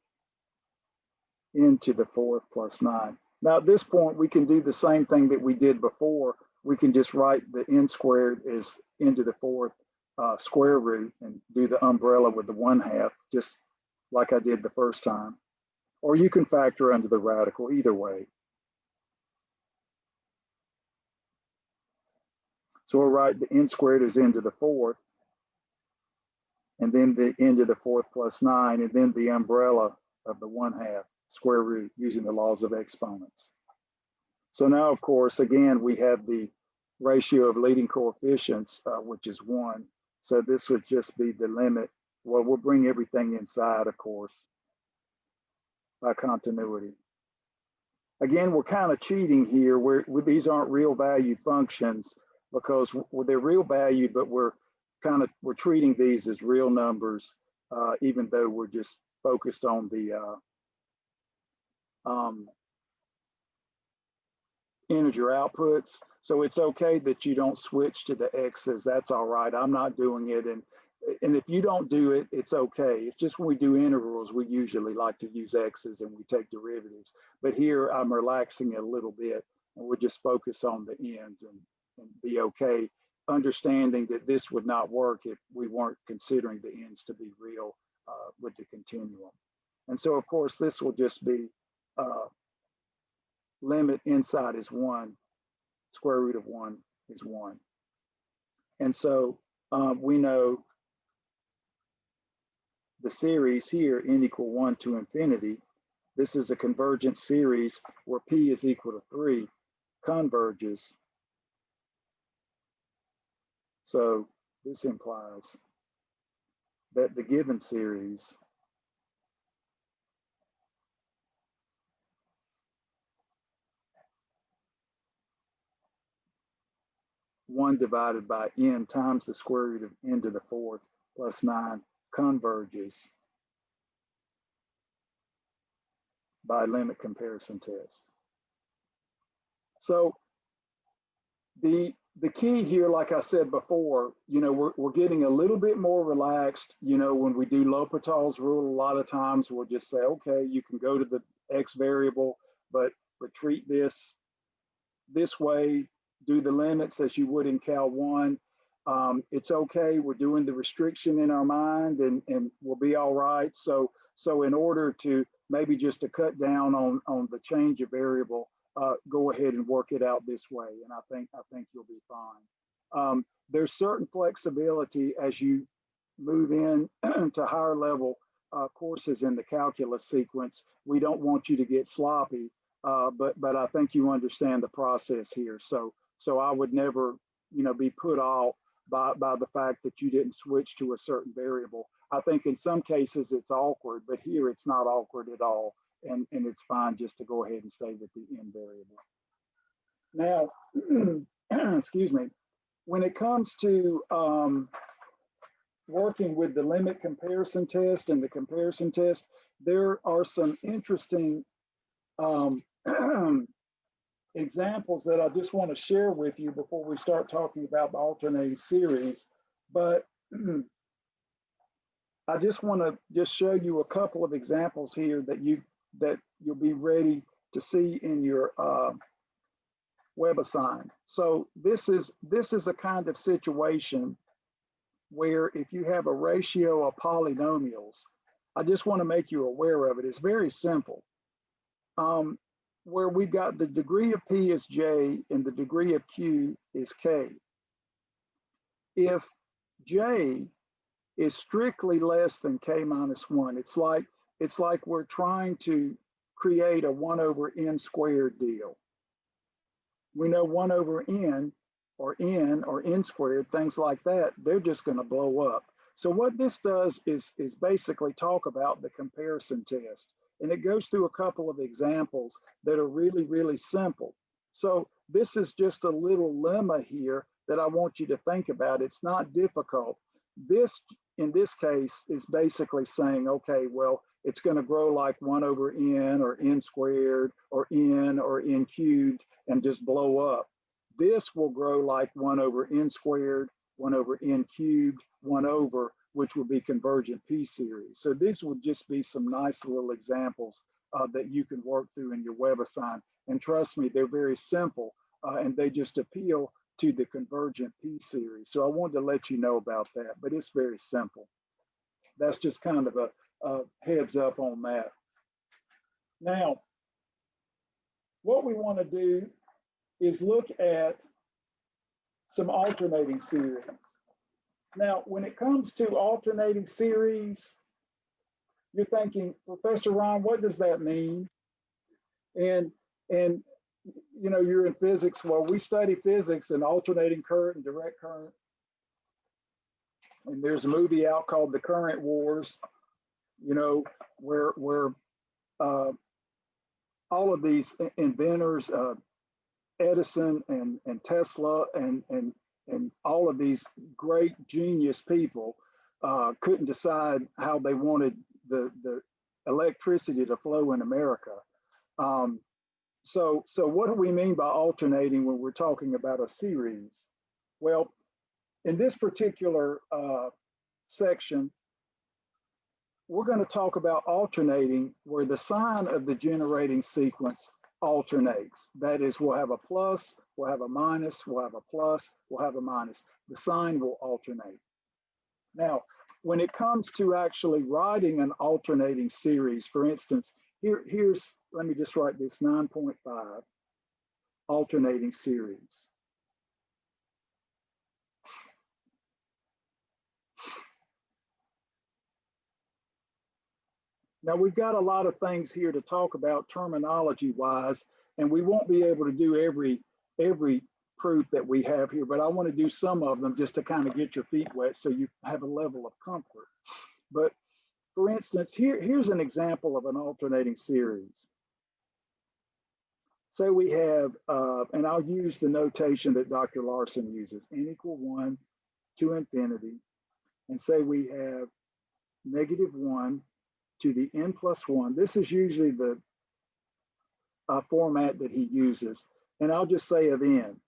n to the fourth plus 9. Now at this point, we can do the same thing that we did before. We can just write the n squared as n to the fourth square root and do the umbrella with the 1/2, just like I did the first time. Or you can factor under the radical, either way. So we'll write the n squared as n to the fourth, and then the n to the fourth plus 9, and then the umbrella of the 1/2 square root using the laws of exponents. So now, of course, again, we have the ratio of leading coefficients, which is 1. So this would just be the limit. Well, we'll bring everything inside, of course, by continuity. Again, we're kind of cheating here. These aren't real valued functions because they're real valued, but we're treating these as real numbers, even though we're just focused on the integer outputs. So it's okay that you don't switch to the x's. That's all right. I'm not doing it. And if you don't do it, it's okay. It's just when we do integrals, we usually like to use x's and we take derivatives. But here I'm relaxing it a little bit and we'll just focus on the ends and be okay, understanding that this would not work if we weren't considering the ends to be real with the continuum. And so, of course, this will just be limit inside is 1, square root of 1 is 1. And so we know the series here, n equal 1 to infinity. This is a convergent series where p is equal to 3, converges. So this implies that the given series one divided by n times the square root of n to the fourth plus 9 converges by limit comparison test. So the key here, like I said before, we're getting a little bit more relaxed. When we do L'Hopital's rule, a lot of times we'll just say, okay, you can go to the x variable, but treat this way, do the limits as you would in Cal 1. It's okay, we're doing the restriction in our mind and we'll be all right. So in order to maybe just to cut down on the change of variable, go ahead and work it out this way, and I think you'll be fine. There's certain flexibility as you move in to higher level courses in the calculus sequence. We don't want you to get sloppy, but I think you understand the process here. So I would never, be put off by the fact that you didn't switch to a certain variable. I think in some cases it's awkward, but here it's not awkward at all. And it's fine just to go ahead and stay with the n variable. Now, excuse me, when it comes to working with the limit comparison test and the comparison test, there are some interesting examples that I just want to share with you before we start talking about the alternating series. But I just want to show you a couple of examples here that you'll be ready to see in your WebAssign. So this is a kind of situation where if you have a ratio of polynomials, I just want to make you aware of it. It's very simple. Where we've got the degree of P is J and the degree of Q is K. If J is strictly less than K minus 1, it's like we're trying to create a 1 over n squared deal. We know 1 over n or n squared, things like that, they're just going to blow up. So what this does is basically talk about the comparison test. And it goes through a couple of examples that are really, really simple. So this is just a little lemma here that I want you to think about. It's not difficult. This, in this case, is basically saying, okay, well, it's going to grow like 1 over n or n squared or n cubed and just blow up. This will grow like 1 over n squared, 1 over n cubed, 1 over, which will be convergent p-series. So these would just be some nice little examples that you can work through in your WebAssign. And trust me, they're very simple and they just appeal to the convergent p-series. So I wanted to let you know about that, but it's very simple. That's just kind of a heads up on that. Now, what we want to do is look at some alternating series. Now, when it comes to alternating series, you're thinking, Professor Ron, what does that mean? And you know, you're in physics. Well, we study physics and alternating current and direct current. And there's a movie out called The Current Wars, you know, where all of these inventors, Edison and Tesla and all of these great genius people couldn't decide how they wanted the electricity to flow in America. So what do we mean by alternating when we're talking about a series? Well, in this particular section, we're going to talk about alternating where the sign of the generating sequence alternates. That is, we'll have a plus, we'll have a minus, we'll have a plus, we'll have a minus. The sign will alternate. Now, when it comes to actually writing an alternating series, for instance, here's, let me just write this 9.5 alternating series. Now we've got a lot of things here to talk about terminology wise, and we won't be able to do every proof that we have here, but I want to do some of them just to kind of get your feet wet so you have a level of comfort. But for instance, here's an example of an alternating series. Say we have, and I'll use the notation that Dr. Larson uses, n equal 1 to infinity, and say we have -1 to the n plus 1. This is usually the format that he uses, and I'll just say of n.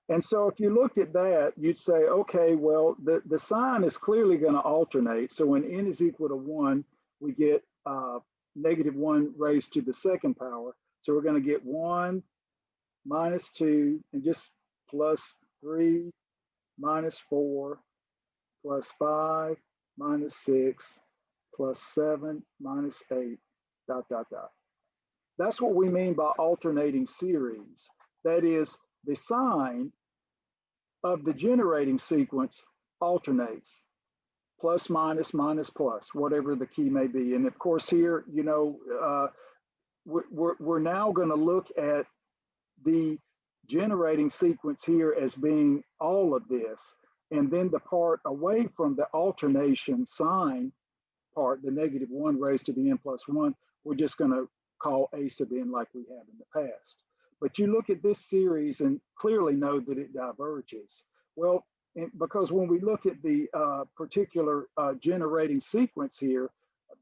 And so if you looked at that, you'd say, okay, well, the sign is clearly going to alternate. So when n is equal to 1, we get -1 raised to the second power. So we're going to get 1 minus 2 and just plus 3 minus 4 plus 5 minus 6 plus 7 minus 8, ... That's what we mean by alternating series. That is, the sign of the generating sequence alternates. Plus, minus, minus, plus, whatever the key may be. And of course here, you know, we're now going to look at the generating sequence here as being all of this. And then the part away from the alternation sign part, the -1 raised to the n plus 1, we're just going to call a sub n like we have in the past. But you look at this series and clearly know that it diverges. Well, because when we look at the particular generating sequence here,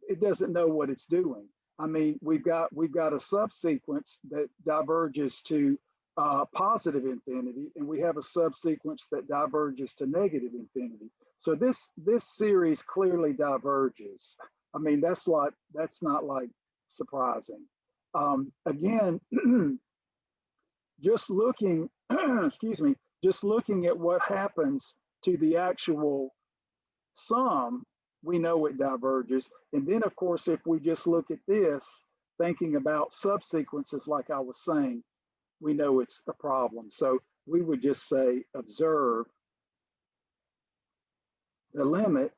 it doesn't know what it's doing. I mean, we've got a subsequence that diverges to positive infinity, and we have a subsequence that diverges to negative infinity. So this series clearly diverges. I mean, that's not like surprising. Again, just looking, excuse me, just looking at what happens to the actual sum, we know it diverges. And then of course, if we just look at this, thinking about subsequences, like I was saying, we know it's a problem. So we would just say, observe the limit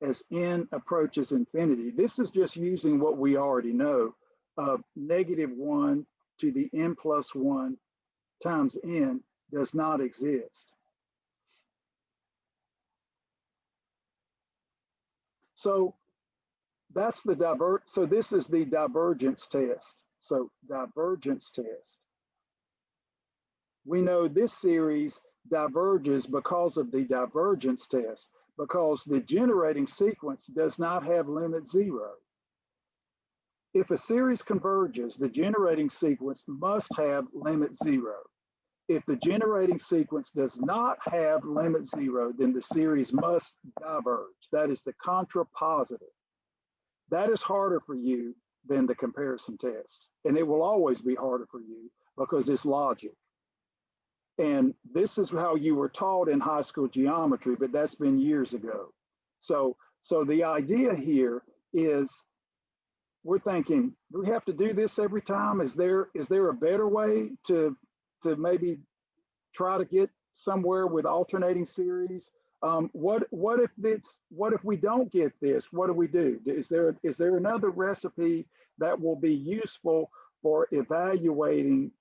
as n approaches infinity. This is just using what we already know of -1 to the n plus 1 times n does not exist. So that's the so this is the divergence test. So divergence test. We know this series diverges because of the divergence test, because the generating sequence does not have limit 0. If a series converges, the generating sequence must have limit 0. If the generating sequence does not have limit 0, then the series must diverge. That is the contrapositive. That is harder for you than the comparison test. And it will always be harder for you because it's logic. And this is how you were taught in high school geometry, but that's been years ago. So the idea here is we're thinking, do we have to do this every time? Is there a better way to maybe try to get somewhere with alternating series? What if we don't get this? What do we do? Is there another recipe that will be useful for evaluating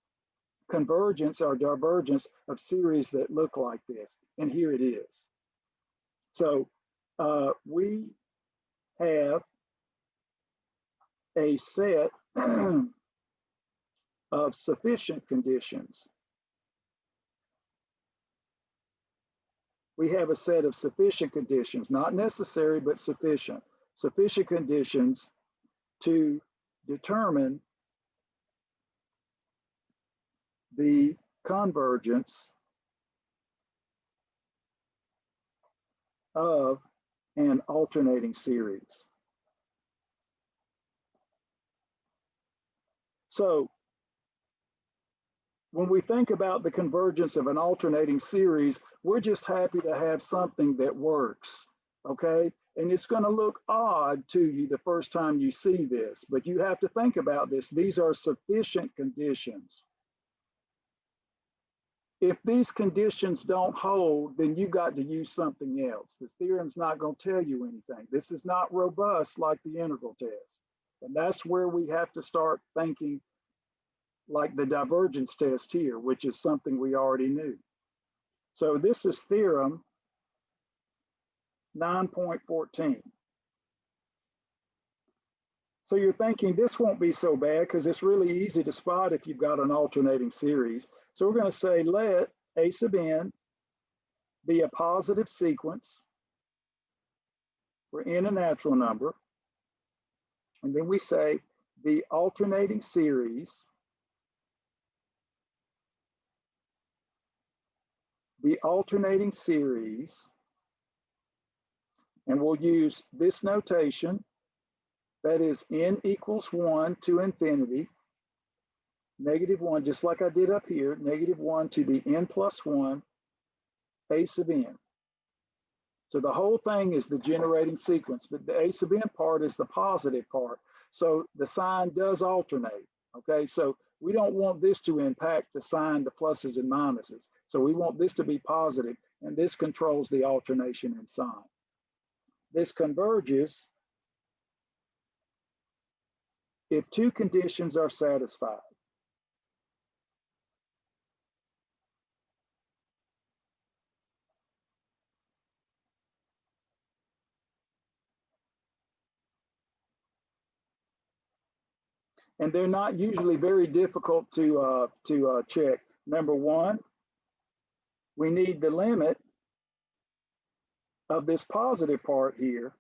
convergence or divergence of series that look like this? And here it is. So we have a set of sufficient conditions. We have a set of sufficient conditions, not necessary, but sufficient conditions to determine the convergence of an alternating series. So when we think about the convergence of an alternating series, we're just happy to have something that works, okay? And it's going to look odd to you the first time you see this, but you have to think about this. These are sufficient conditions. If these conditions don't hold, then you've got to use something else. The theorem's not going to tell you anything. This is not robust like the integral test. And that's where we have to start thinking like the divergence test here, which is something we already knew. So this is theorem 9.14. So you're thinking this won't be so bad because it's really easy to spot if you've got an alternating series. So we're going to say let A sub n be a positive sequence for n a natural number. And then we say the alternating series and we'll use this notation, that is n equals 1 to infinity, -1, just like I did up here, -1 to the n plus 1, A sub n. So the whole thing is the generating sequence, but the A sub n part is the positive part. So the sign does alternate, okay? So we don't want this to impact the sign, the pluses and minuses. So we want this to be positive, and this controls the alternation in sign. This converges if two conditions are satisfied. And they're not usually very difficult to check. Number one, we need the limit of this positive part here,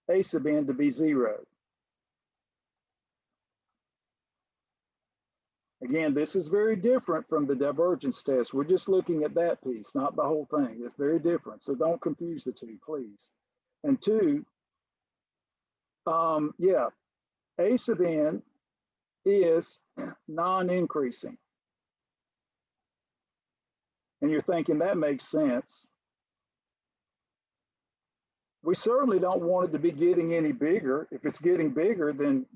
A sub n, to be 0. Again, this is very different from the divergence test. We're just looking at that piece, not the whole thing. It's very different. So don't confuse the two, please. And two, yeah, A sub n is non-increasing. And you're thinking that makes sense. We certainly don't want it to be getting any bigger. If it's getting bigger, then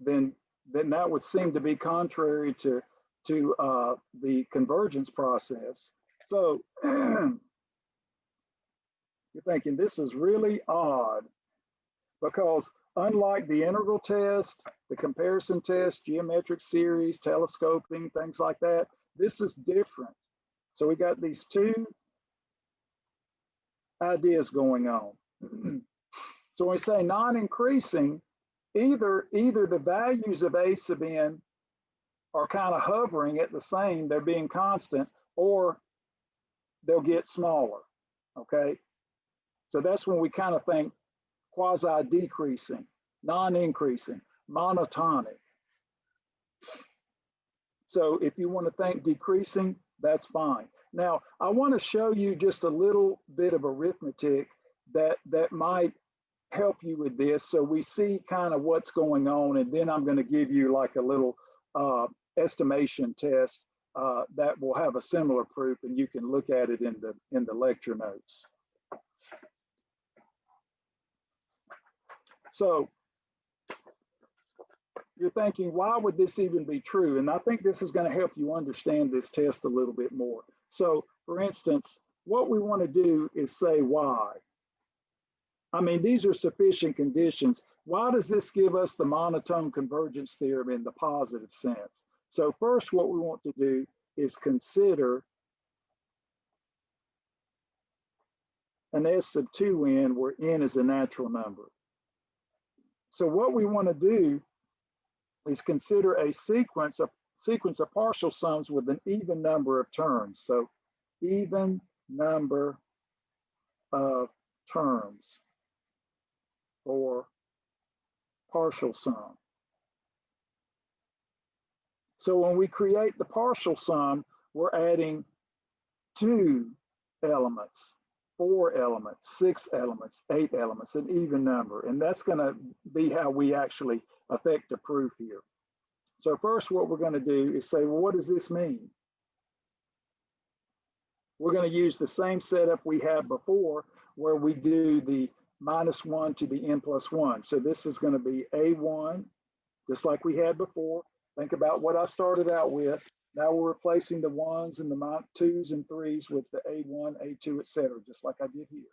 that would seem to be contrary to the convergence process. So you're thinking this is really odd because unlike the integral test, the comparison test, geometric series, telescoping, things like that, this is different. So we got these two ideas going on. So when we say non-increasing, either the values of A sub n are kind of hovering at the same, they're being constant, or they'll get smaller, okay? So that's when we kind of think quasi-decreasing, non-increasing, monotonic. So if you want to think decreasing, that's fine. Now, I want to show you just a little bit of arithmetic that might help you with this, so we see kind of what's going on, and then I'm going to give you like a little estimation test that will have a similar proof, and you can look at it in the lecture notes. So you're thinking, why would this even be true? And I think this is going to help you understand this test a little bit more. So for instance, what we want to do is say why. I mean, these are sufficient conditions. Why does this give us the monotone convergence theorem in the positive sense? So first, what we want to do is consider an S sub 2n where n is a natural number. So what we want to do is consider a sequence of partial sums with an even number of terms. So even number of terms for partial sum. So when we create the partial sum, we're adding 2 elements, 4 elements, 6 elements, 8 elements, an even number. And that's going to be how we actually affect the proof here. So first, what we're going to do is say, well, what does this mean? We're going to use the same setup we had before, where we do the -1 to the n plus 1. So this is going to be a1, just like we had before. Think about what I started out with. Now we're replacing the 1s and the 2s and 3s with the a1, a2, etc., just like I did here.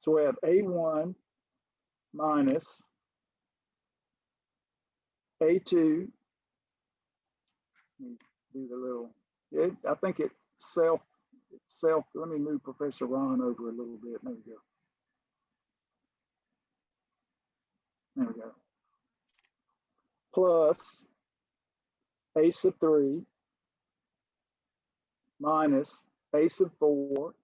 So we have a1 minus a2. Let me do the little, I think it's self, let me move Professor Ron over a little bit. There we go. There we go. Plus a sub 3 minus a sub 4.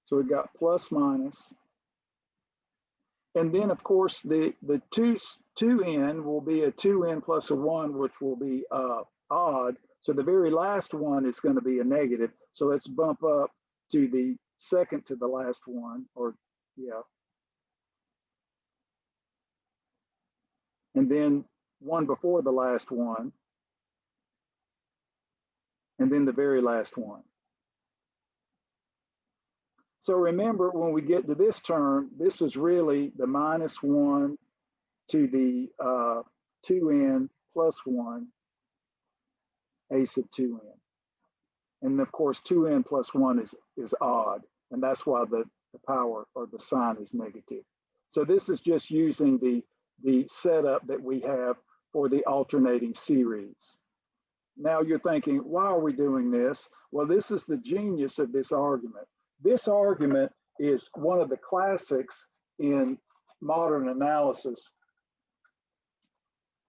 So we've got plus minus. And then, of course, the 2n will be a 2n plus a 1, which will be odd. So the very last one is going to be a negative. So let's bump up to the second to the last one, or yeah. And then one before the last one. And then the very last one. So remember, when we get to this term, this is really the -1 to the 2n plus 1 a sub 2n. And of course, 2n plus 1 is odd, and that's why the power or the sign is negative. So this is just using the setup that we have for the alternating series. Now you're thinking, why are we doing this? Well, this is the genius of this argument. This argument is one of the classics in modern analysis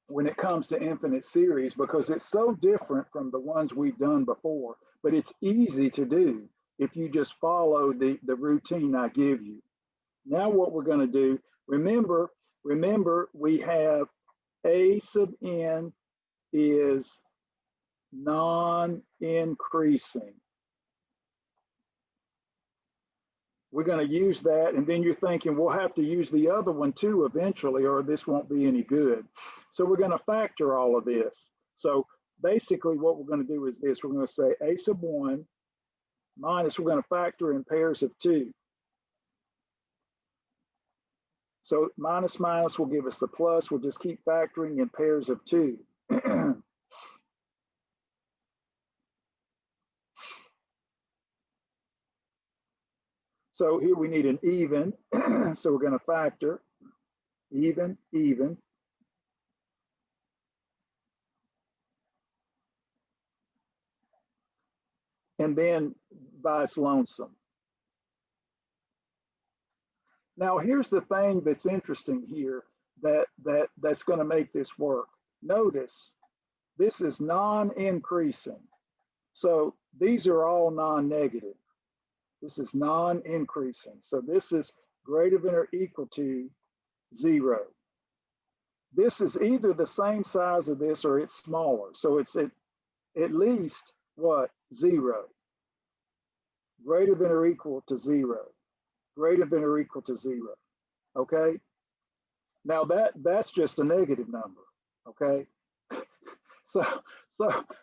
when it comes to infinite series, because it's so different from the ones we've done before, but it's easy to do if you just follow the routine I give you. Now what we're going to do, remember we have a sub n is non-increasing. We're going to use that, and then you're thinking we'll have to use the other one too eventually, or this won't be any good. So we're going to factor all of this. So basically what we're going to do is this. We're going to say a sub 1 minus, we're going to factor in pairs of 2. So minus minus will give us the plus. We'll just keep factoring in pairs of 2. So here we need an even, so we're going to factor even, even. And then by its lonesome. Now here's the thing that's interesting here that's going to make this work. Notice this is non-increasing. So these are all non-negative. This is non-increasing. So this is greater than or equal to 0. This is either the same size of this or it's smaller. So it's at least what? 0. Greater than or equal to 0. Greater than or equal to 0. Okay? Now that's just a negative number. Okay? So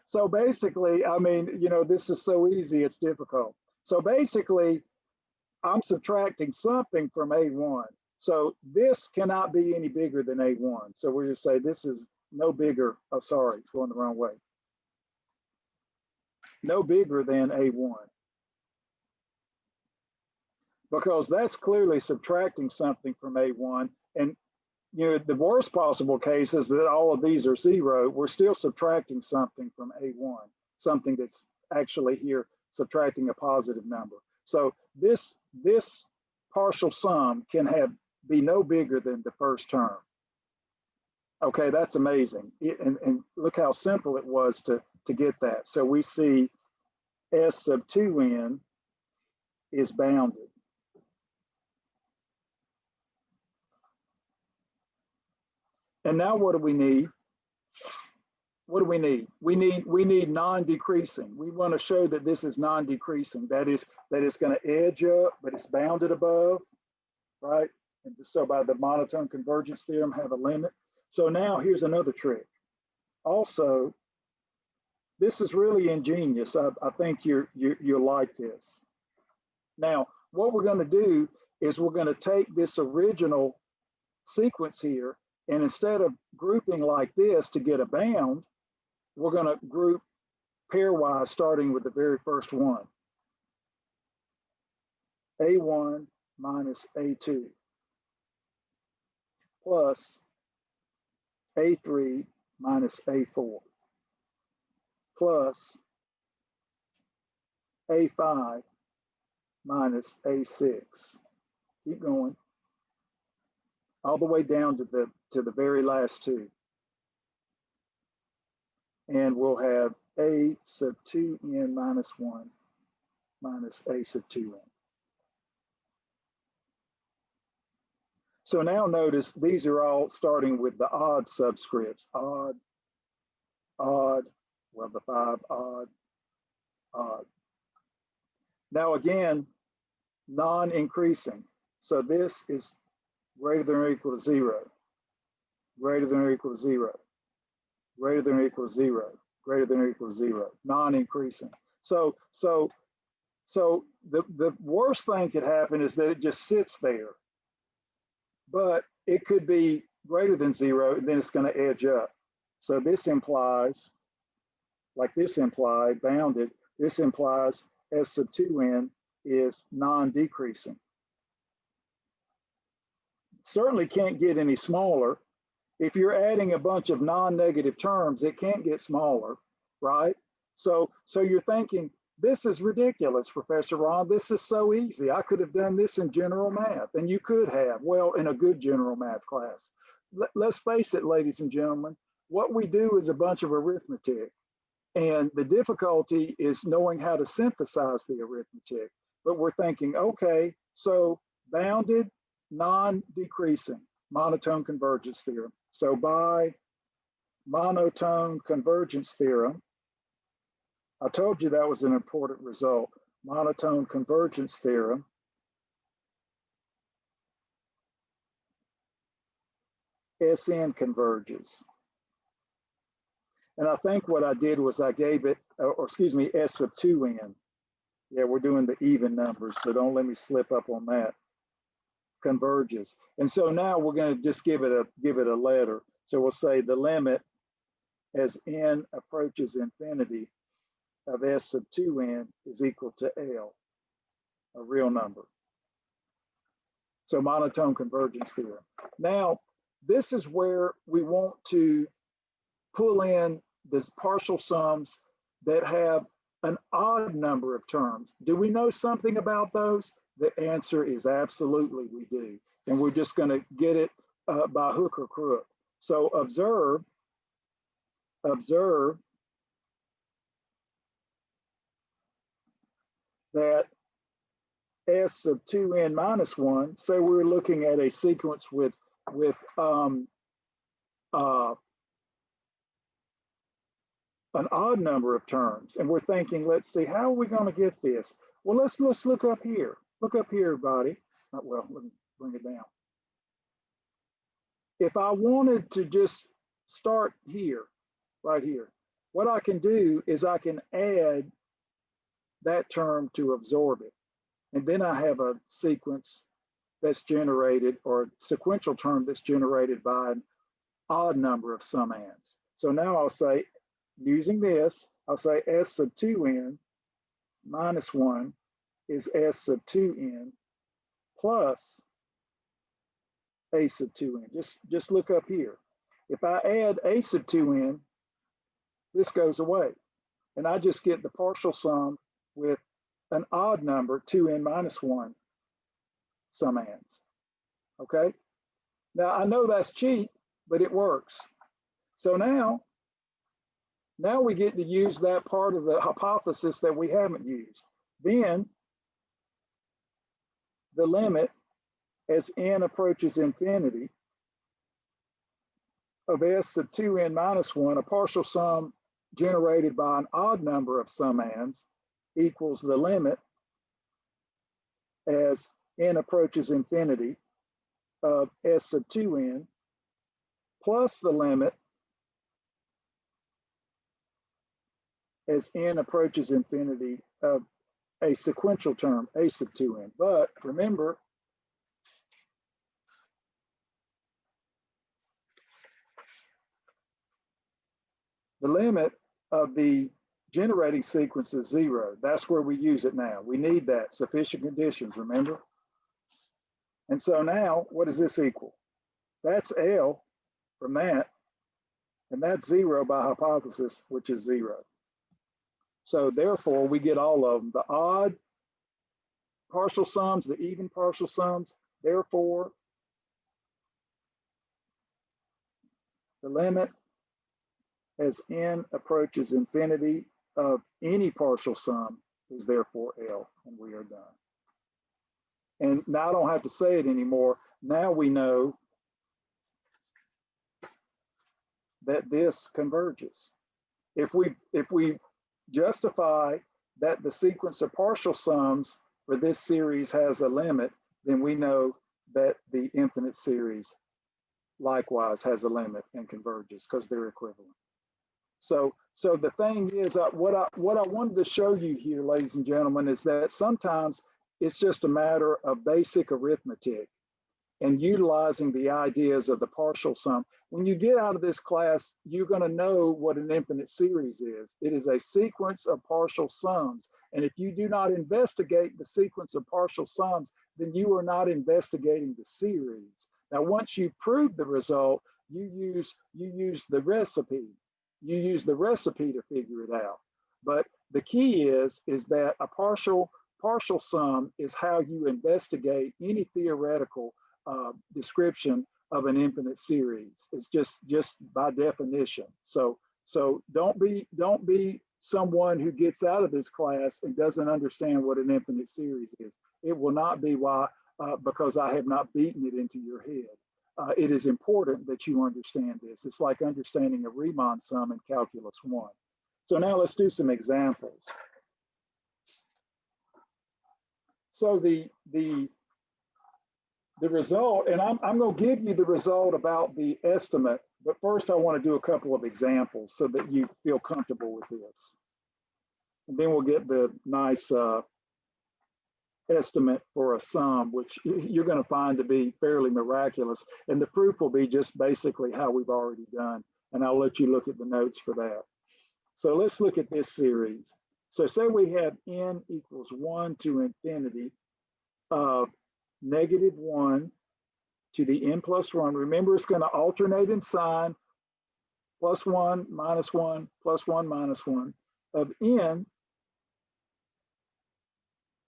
so basically, I mean, you know, this is so easy, it's difficult. So basically, I'm subtracting something from A1. So this cannot be any bigger than A1. So we're going to say this is no bigger. Oh, sorry, it's going the wrong way. No bigger than A1. Because that's clearly subtracting something from A1. And you know, the worst possible case is that all of these are 0. We're still subtracting something from A1, something that's actually here subtracting a positive number. So this partial sum can be no bigger than the first term. Okay, that's amazing. And look how simple it was to get that. So we see S sub 2n is bounded. And now what do we need? What do we need? We need non-decreasing. We want to show that this is non-decreasing. That it's going to edge up, but it's bounded above, right? And so by the monotone convergence theorem, have a limit. So now here's another trick. Also, this is really ingenious. I think you'll like this. Now, what we're going to do is we're going to take this original sequence here, and instead of grouping like this to get a bound, we're going to group pairwise starting with the very first one. A1 minus A2 plus A3 minus A4 plus A5 minus A6. Keep going all the way down to the very last two. And we'll have A sub 2n minus 1 minus A sub 2n. So now notice these are all starting with the odd subscripts. Odd, odd, well, the 5, odd, odd. Now again, non-increasing. So this is greater than or equal to 0, greater than or equal to 0, greater than or equal to 0, greater than or equal to 0, non-increasing. So the worst thing could happen is that it just sits there, but it could be greater than 0, and then it's going to edge up. So this implies, like this implied, bounded, this implies S sub 2n is non-decreasing. Certainly can't get any smaller. If you're adding a bunch of non-negative terms, it can't get smaller, right? So you're thinking, this is ridiculous, Professor Ron. This is so easy. I could have done this in general math, and you could have, well, in a good general math class. Let's face it, ladies and gentlemen, what we do is a bunch of arithmetic, and the difficulty is knowing how to synthesize the arithmetic. But we're thinking, okay, so bounded, non-decreasing, monotone convergence theorem. So by monotone convergence theorem, I told you that was an important result. Monotone convergence theorem Sn converges. And I think what I did was I gave it, or excuse me, S sub 2n. Yeah, we're doing the even numbers, so don't let me slip up on that. Converges. And so now we're going to just give it a letter. So we'll say the limit as n approaches infinity of S sub 2n is equal to L, a real number. So monotone convergence theorem. Now, this is where we want to pull in the partial sums that have an odd number of terms. Do we know something about those? The answer is absolutely we do. And we're just going to get it by hook or crook. So observe that S of 2n minus 1, say we're looking at a sequence with an odd number of terms, and we're thinking, let's see, how are we going to get this? Well, let's look up here. Look up here, everybody. Well, let me bring it down. If I wanted to just start here, right here, what I can do is I can add that term to absorb it. And then I have a sequence that's generated, or a sequential term that's generated by an odd number of summands. So now I'll say, using this, I'll say S sub 2n minus 1 is S sub 2n plus A sub 2n. Just look up here. If I add A sub 2n, this goes away. And I just get the partial sum with an odd number, 2n minus 1 summands. Okay? Now, I know that's cheap, but it works. So now we get to use that part of the hypothesis that we haven't used. Then the limit as n approaches infinity of S sub 2n minus 1, a partial sum generated by an odd number of summands, equals the limit as n approaches infinity of S sub 2n plus the limit as n approaches infinity of a sequential term, A sub 2n. But remember, the limit of the generating sequence is 0. That's where we use it now. We need that, sufficient conditions, remember? And so now, what does this equal? That's L from that, and that's 0 by hypothesis, which is 0. So therefore, we get all of them, the odd partial sums, the even partial sums. Therefore, the limit as n approaches infinity of any partial sum is therefore L, and we are done. And now I don't have to say it anymore. Now we know that this converges. If we justify that the sequence of partial sums for this series has a limit, then we know that the infinite series likewise has a limit and converges because they're equivalent. So the thing is, what I wanted to show you here, ladies and gentlemen, is that sometimes it's just a matter of basic arithmetic and utilizing the ideas of the partial sum. When you get out of this class, you're going to know what an infinite series is. It is a sequence of partial sums. And if you do not investigate the sequence of partial sums, then you are not investigating the series. Now, once you prove the result, you use the recipe. You use the recipe to figure it out. But the key is that a partial sum is how you investigate any theoretical description of an infinite series. It's just by definition. So don't be someone who gets out of this class and doesn't understand what an infinite series is. It will not be because I have not beaten it into your head. It is important that you understand this. It's like understanding a Riemann sum in Calculus 1. So now let's do some examples. So the result, and I'm going to give you the result about the estimate, but first I want to do a couple of examples so that you feel comfortable with this. And then we'll get the nice estimate for a sum, which you're going to find to be fairly miraculous. And the proof will be just basically how we've already done. And I'll let you look at the notes for that. So let's look at this series. So say we have n equals 1 to infinity of -1 to the n plus 1. Remember, it's going to alternate in sign, +1, -1, +1, -1 of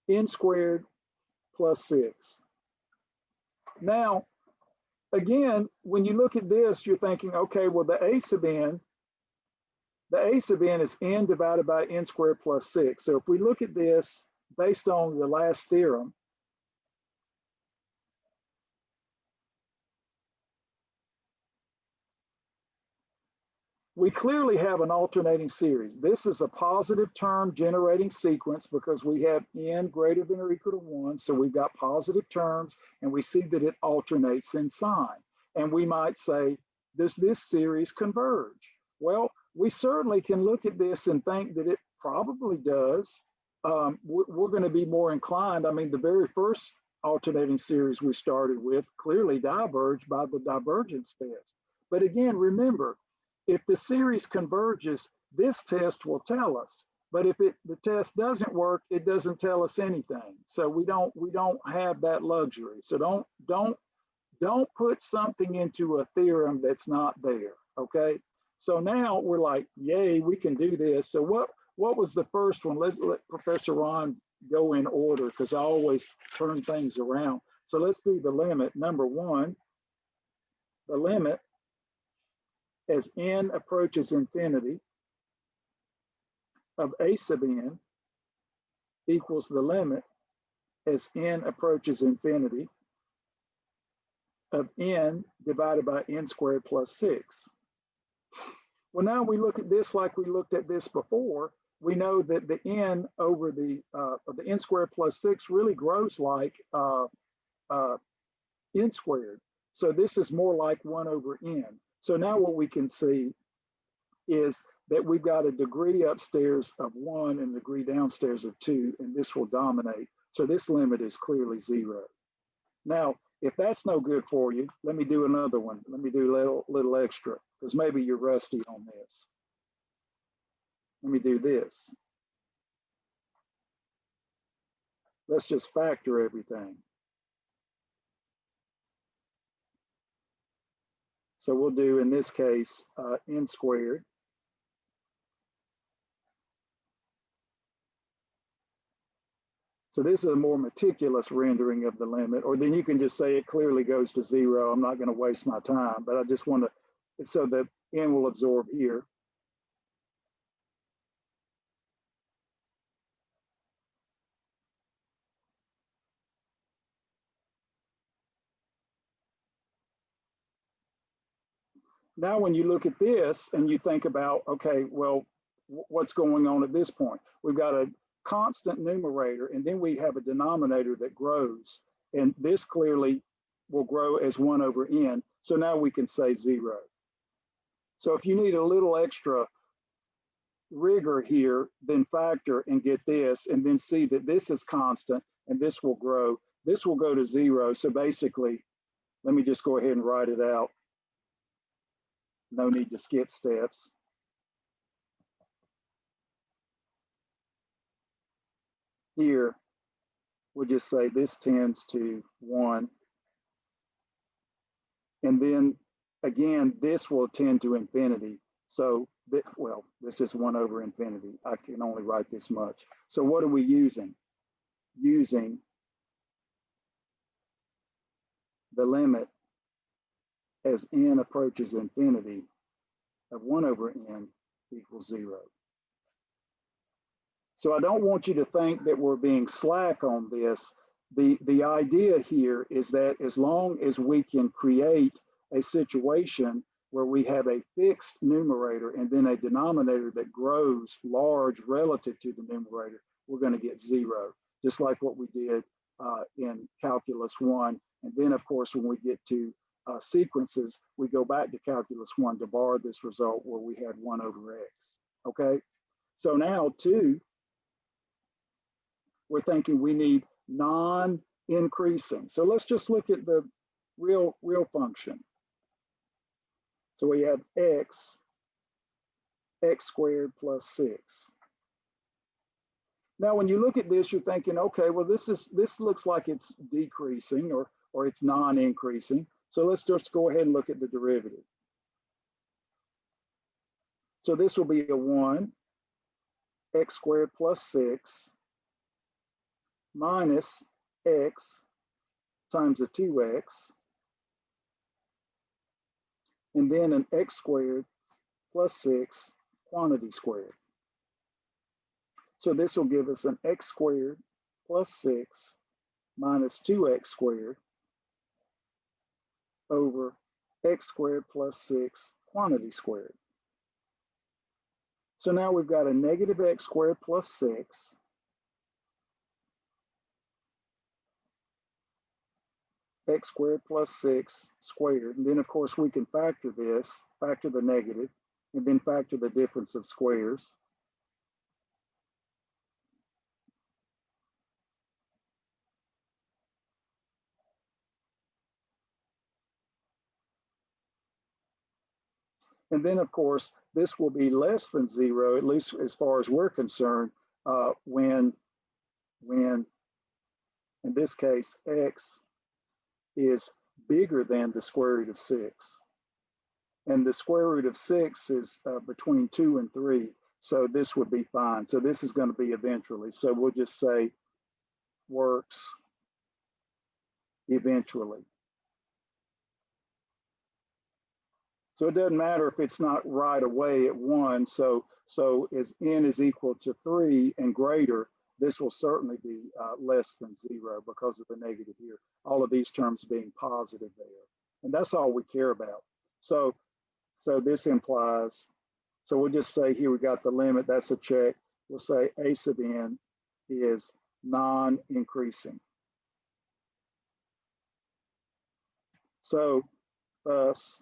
n squared plus 6. Now, again, when you look at this, you're thinking, okay, well, the a sub n is n divided by n squared plus 6. So if we look at this based on the last theorem, we clearly have an alternating series. This is a positive term generating sequence because we have n greater than or equal to 1. So we've got positive terms, and we see that it alternates in sign. And we might say, does this series converge? Well, we certainly can look at this and think that it probably does. We're going to be more inclined. I mean, the very first alternating series we started with clearly diverged by the divergence test. But again, remember, if the series converges, this test will tell us. But if the test doesn't work, it doesn't tell us anything. So we don't have that luxury. So don't put something into a theorem that's not there. Okay. So now we're like, yay, we can do this. So what was the first one? Let Professor Ron go in order because I always turn things around. So let's do the limit. Number one, the limit as n approaches infinity of a sub n equals the limit as n approaches infinity of n divided by n squared plus 6. Well, now we look at this like we looked at this before. We know that the n over the n squared plus 6 really grows like n squared. So this is more like 1 over n. So now what we can see is that we've got a degree upstairs of 1 and a degree downstairs of 2, and this will dominate. So this limit is clearly 0. Now, if that's no good for you, let me do another one. Let me do a little extra, because maybe you're rusty on this. Let me do this. Let's just factor everything. So we'll do, in this case, n squared. So this is a more meticulous rendering of the limit, or then you can just say it clearly goes to 0. I'm not going to waste my time, but I just want to, so that n will absorb here. Now, when you look at this and you think about, okay, well, what's going on at this point? We've got a constant numerator, and then we have a denominator that grows. And this clearly will grow as 1 over n. So now we can say 0. So if you need a little extra rigor here, then factor and get this, and then see that this is constant and this will grow. This will go to 0. So basically, let me just go ahead and write it out. No need to skip steps. Here, we'll just say this tends to 1. And then again, this will tend to infinity. So, well, this is 1 over infinity. I can only write this much. So what are we using? Using the limit as n approaches infinity of 1 over n equals 0. So I don't want you to think that we're being slack on this. The idea here is that as long as we can create a situation where we have a fixed numerator and then a denominator that grows large relative to the numerator, we're going to get 0, just like what we did in Calculus 1. And then, of course, when we get to sequences, we go back to Calculus 1 to borrow this result where we had 1 over x. Okay, so now 2, we're thinking we need non-increasing. So let's just look at the real function. So we have x squared plus 6. Now, when you look at this, you're thinking, okay, well, this looks like it's decreasing or it's non-increasing. So let's just go ahead and look at the derivative. So this will be a 1, x squared plus 6 minus x times a 2x, and then an x squared plus 6 quantity squared. So this will give us an x squared plus 6 minus 2x squared over x squared plus 6 quantity squared. So now we've got a negative x squared plus 6 x squared plus 6 squared. And then, of course, we can factor this, factor the negative, and then factor the difference of squares. And then, of course, this will be less than 0, at least as far as we're concerned, when, in this case, x is bigger than the square root of 6. And the square root of 6 is between 2 and 3. So this would be fine. So this is going to be eventually. So we'll just say works eventually. So it doesn't matter if it's not right away at 1. So as n is equal to 3 and greater, this will certainly be less than 0 because of the negative here. All of these terms being positive there. And that's all we care about. So this implies, so we'll just say here we got the limit, that's a check. We'll say a sub n is non-increasing. So thus,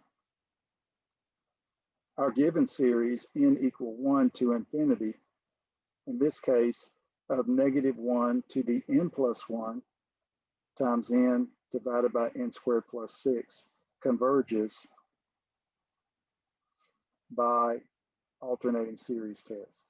our given series n equal 1 to infinity, in this case of negative 1 to the n plus 1 times n divided by n squared plus 6 converges by alternating series test.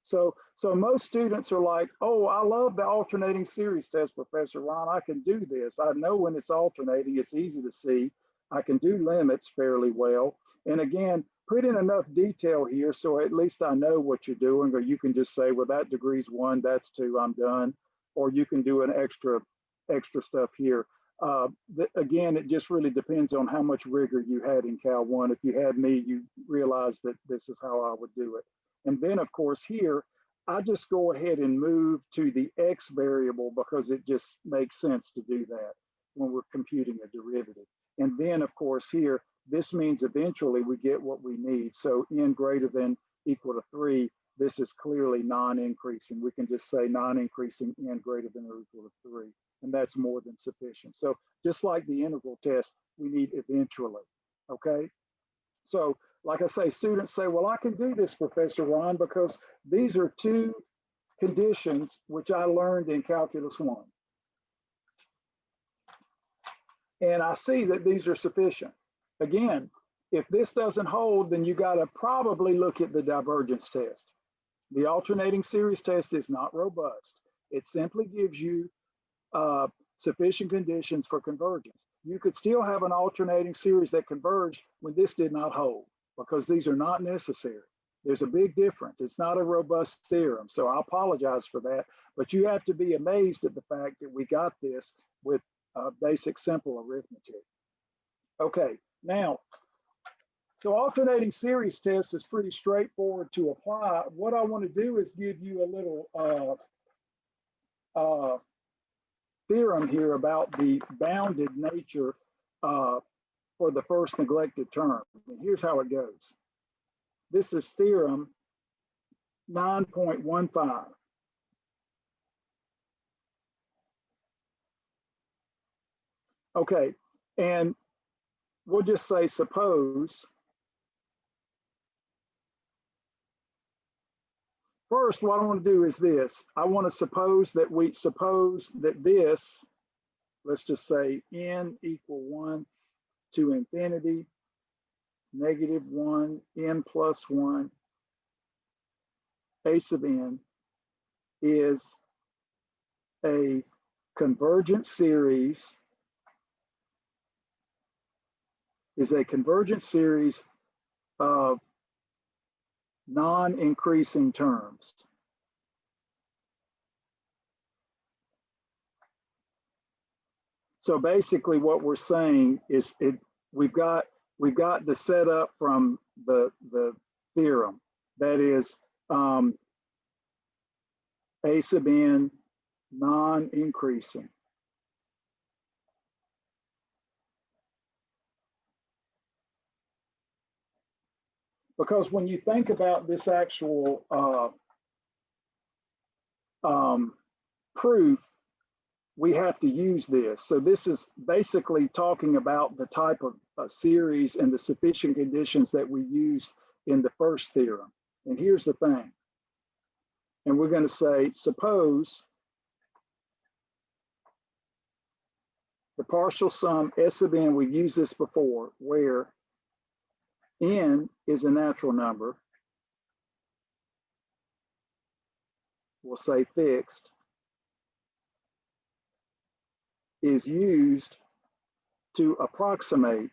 So most students are like, oh, I love the alternating series test, Professor Ron. I can do this. I know when it's alternating, it's easy to see. I can do limits fairly well. And again, put in enough detail here so at least I know what you're doing, or you can just say, well, that degree's 1, that's 2, I'm done. Or you can do an extra stuff here. Again, it just really depends on how much rigor you had in Cal 1. If you had me, you realize that this is how I would do it. And then, of course, here, I just go ahead and move to the x variable because it just makes sense to do that when we're computing a derivative. And then, of course, here, this means eventually we get what we need. So n greater than equal to 3, this is clearly non-increasing. We can just say non-increasing n greater than or equal to 3. And that's more than sufficient. So just like the integral test, we need eventually, okay? So like I say, students say, well, I can do this, Professor Ron, because these are 2 conditions which I learned in Calculus 1. And I see that these are sufficient. Again, if this doesn't hold, then you got to probably look at the divergence test. The alternating series test is not robust. It simply gives you sufficient conditions for convergence. You could still have an alternating series that converged when this did not hold, because these are not necessary. There's a big difference. It's not a robust theorem, so I apologize for that, but you have to be amazed at the fact that we got this with basic simple arithmetic. Okay, now, so alternating series test is pretty straightforward to apply. What I want to do is give you a little theorem here about the bounded nature for the first neglected term. And here's how it goes. This is theorem 9.15. Okay, and we'll just say suppose. First, what I want to do is this. I want to suppose that this, let's just say n equal 1 to infinity, negative 1, n plus 1, a sub n is a convergent series, of non-increasing terms. So basically what we're saying is we've got the setup from the theorem. That is a sub n non-increasing. Because when you think about this actual proof, we have to use this. So this is basically talking about the type of series and the sufficient conditions that we used in the first theorem. And here's the thing. And we're going to say, suppose the partial sum S of n, we've used this before, where n is a natural number, we'll say fixed, is used to approximate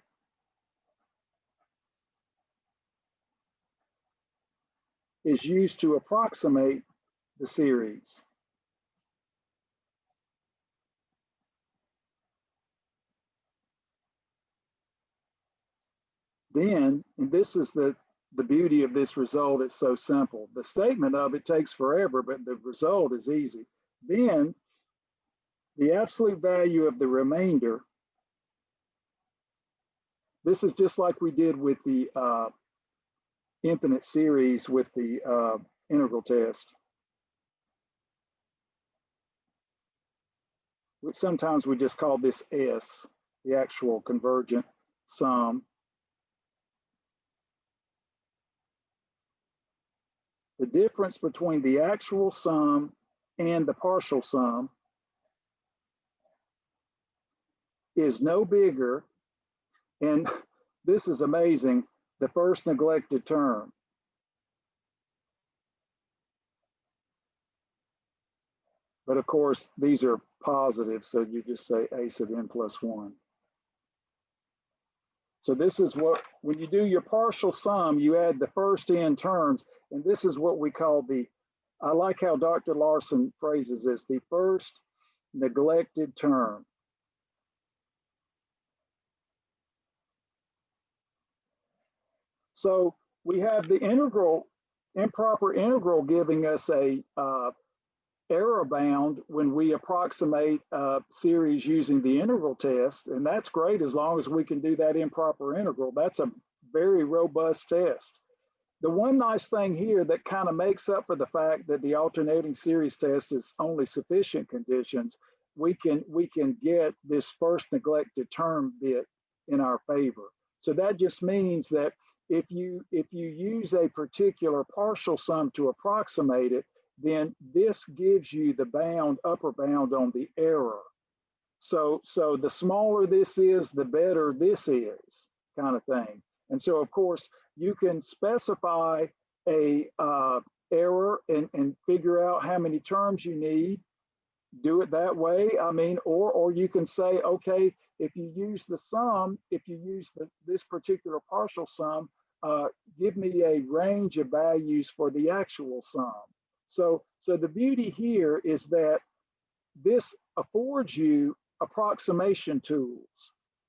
the series. Then, and this is the beauty of this result, it's so simple. The statement of it takes forever, but the result is easy. Then the absolute value of the remainder, this is just like we did with the infinite series with the integral test, which sometimes we just call this S, the actual convergent sum. The difference between the actual sum and the partial sum is no bigger, and this is amazing, the first neglected term. But of course, these are positive, so you just say a sub n plus 1. So this is what, when you do your partial sum, you add the first n terms, and this is what we call the, I like how Dr. Larson phrases this, the first neglected term. So we have the integral, improper integral, giving us a error bound when we approximate a series using the integral test, and that's great as long as we can do that improper integral. That's a very robust test. The one nice thing here that kind of makes up for the fact that the alternating series test is only sufficient conditions, we can get this first neglected term bit in our favor. So that just means that if you use a particular partial sum to approximate it, then this gives you the bound, upper bound on the error. So the smaller this is, the better this is, kind of thing. And so of course you can specify a error and figure out how many terms you need, do it that way. I mean, or you can say, okay, if you use the sum, if you use this particular partial sum, give me a range of values for the actual sum. So the beauty here is that this affords you approximation tools,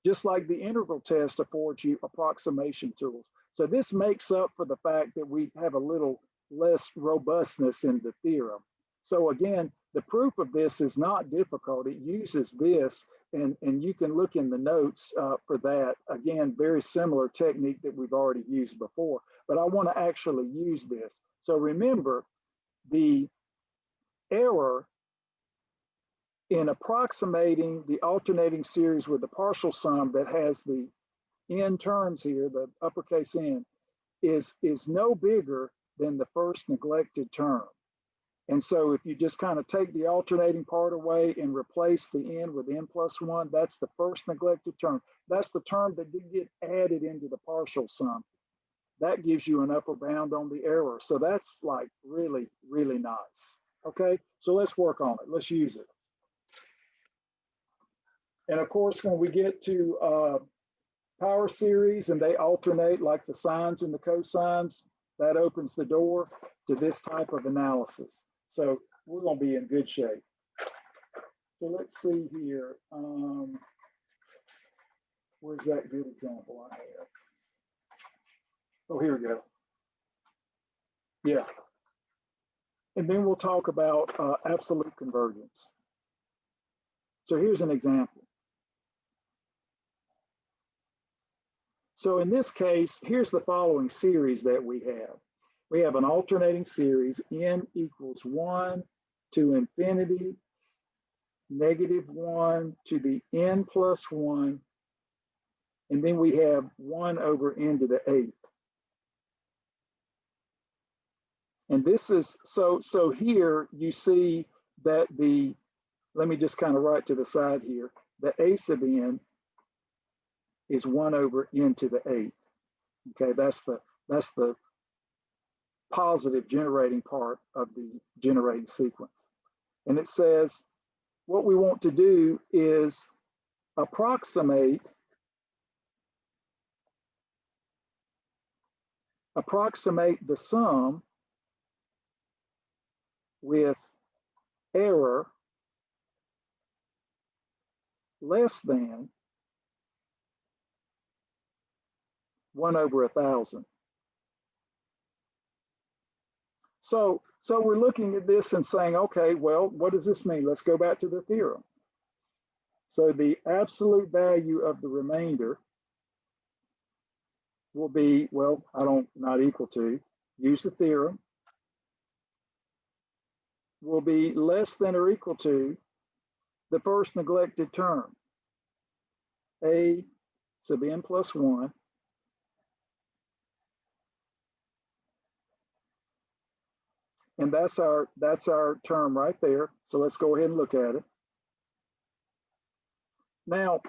just like the integral test affords you approximation tools. So this makes up for the fact that we have a little less robustness in the theorem. So again, the proof of this is not difficult. It uses this, and you can look in the notes for that. Again, very similar technique that we've already used before, but I want to actually use this. So remember, the error in approximating the alternating series with the partial sum that has the n terms here, the uppercase n, is no bigger than the first neglected term. And so if you just kind of take the alternating part away and replace the n with n plus 1, that's the first neglected term. That's the term that didn't get added into the partial sum. That gives you an upper bound on the error. So that's like really, really nice. Okay, so let's work on it. Let's use it. And of course, when we get to power series and they alternate like the sines and the cosines, that opens the door to this type of analysis. So we're going to be in good shape. So let's see here. Where's that good example I have? Oh, here we go. Yeah. And then we'll talk about absolute convergence. So here's an example. So in this case, here's the following series that we have. We have an alternating series, n equals 1 to infinity, -1 to the n plus 1, and then we have 1 over n to the 8th. And this is, so here you see that let me just kind of write to the side here, the a sub n is 1 over n to the 8th. Okay, that's the positive generating part of the generating sequence. And it says what we want to do is approximate the sum with error less than 1 over 1,000. So we're looking at this and saying, okay, well, what does this mean? Let's go back to the theorem. So the absolute value of the remainder will be, well, not equal to, use the theorem, will be less than or equal to the first neglected term, a sub n plus 1 and that's our term right there. So let's go ahead and look at it. Now,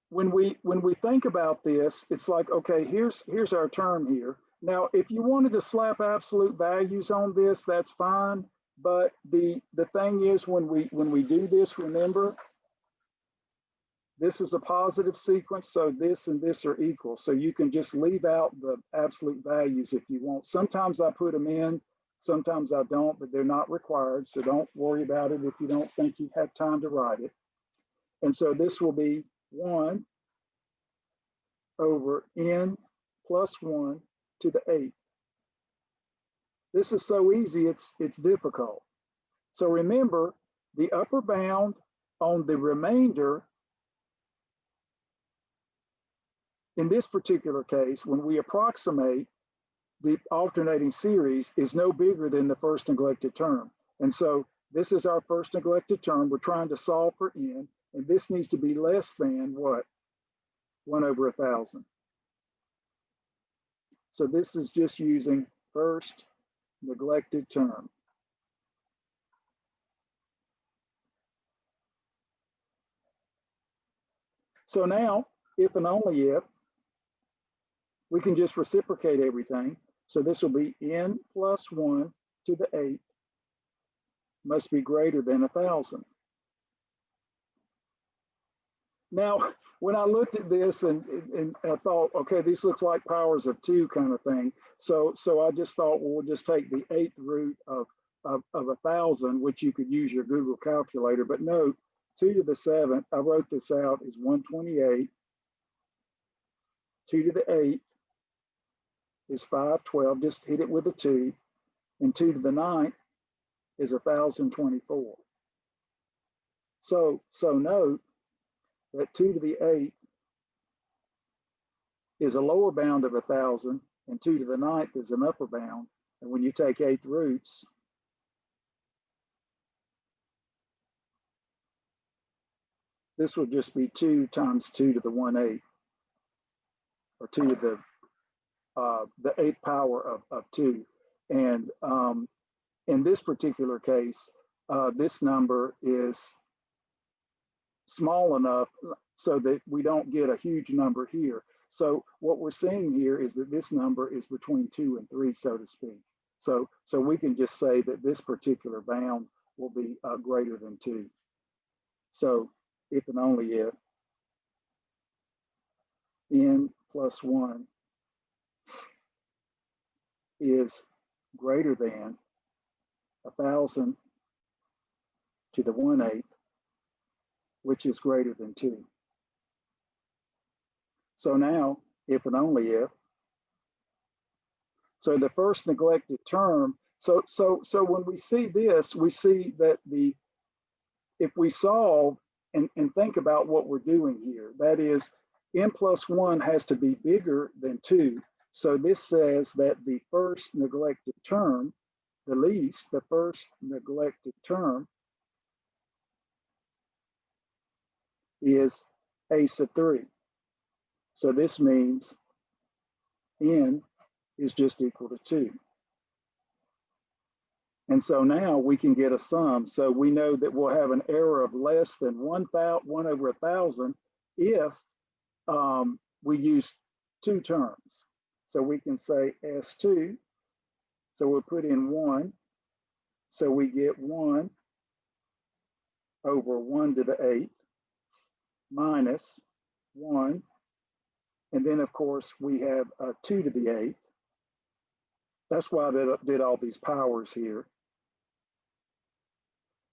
when we think about this, it's like, okay, here's our term here. Now, if you wanted to slap absolute values on this, that's fine. But the thing is, when we do this, remember, this is a positive sequence, so this and this are equal. So you can just leave out the absolute values if you want. Sometimes I put them in, sometimes I don't, but they're not required. So don't worry about it if you don't think you have time to write it. And so this will be 1 over n plus 1 to the 8th. This is so easy, it's difficult. So remember, the upper bound on the remainder, in this particular case, when we approximate the alternating series, is no bigger than the first neglected term. And so this is our first neglected term. We're trying to solve for n, and this needs to be less than what? 1 over 1,000. So this is just using first neglected term. So now, if and only if, we can just reciprocate everything. So this will be n plus 1 to the 8th must be greater than 1,000. Now, when I looked at this and I thought, okay, this looks like powers of 2 kind of thing. So I just thought, well, we'll just take the 8th root of 1,000, which you could use your Google calculator. But no, 2 to the 7th, I wrote this out, is 128. 2 to the 8th is 512, just hit it with a 2. And 2 to the 9th is 1,024. So note that 2 to the 8th is a lower bound of 1,000, and 2 to the 9th is an upper bound. And when you take 8th roots, this would just be 2 times 2 to the 1/8, or 2 to the 8th power of 2. And in this particular case, this number is small enough so that we don't get a huge number here. So what we're seeing here is that this number is between 2 and 3, so to speak. So we can just say that this particular bound will be greater than 2. So if and only if n plus 1 is greater than 1,000 to the 1/8, which is greater than 2. So now, if and only if, so the first neglected term, so when we see this, we see that if we solve and think about what we're doing here, that is, n plus 1 has to be bigger than 2. So this says that the first neglected term, the first neglected term is a sub 3. So this means n is just equal to 2. And so now we can get a sum. So we know that we'll have an error of less than 1 over 1,000 if we use 2 terms. So we can say S2. So we'll put in 1. So we get 1 over 1 to the 8 minus 1. And then, of course, we have 2 to the 8. That's why I did all these powers here.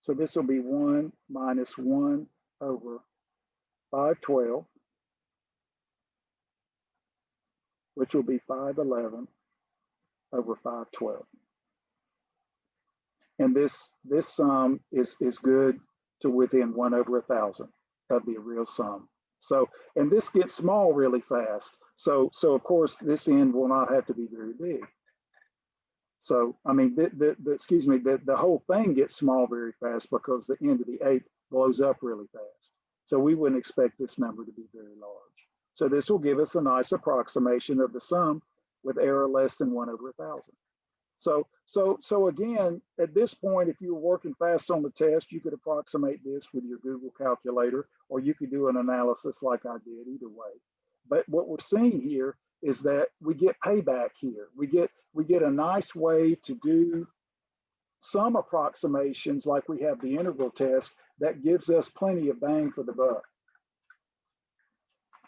So this will be 1 minus 1 over 512, which will be 511 over 512. And this sum is good to within 1 over 1,000 of the real sum. So, and this gets small really fast. So of course, this end will not have to be very big. So, I mean, the whole thing gets small very fast because the end of the 8 blows up really fast. So we wouldn't expect this number to be very large. So this will give us a nice approximation of the sum with error less than 1 over 1,000. So again, at this point, if you were working fast on the test, you could approximate this with your Google calculator, or you could do an analysis like I did, either way. But what we're seeing here is that we get payback here. We get a nice way to do some approximations like we have the integral test that gives us plenty of bang for the buck.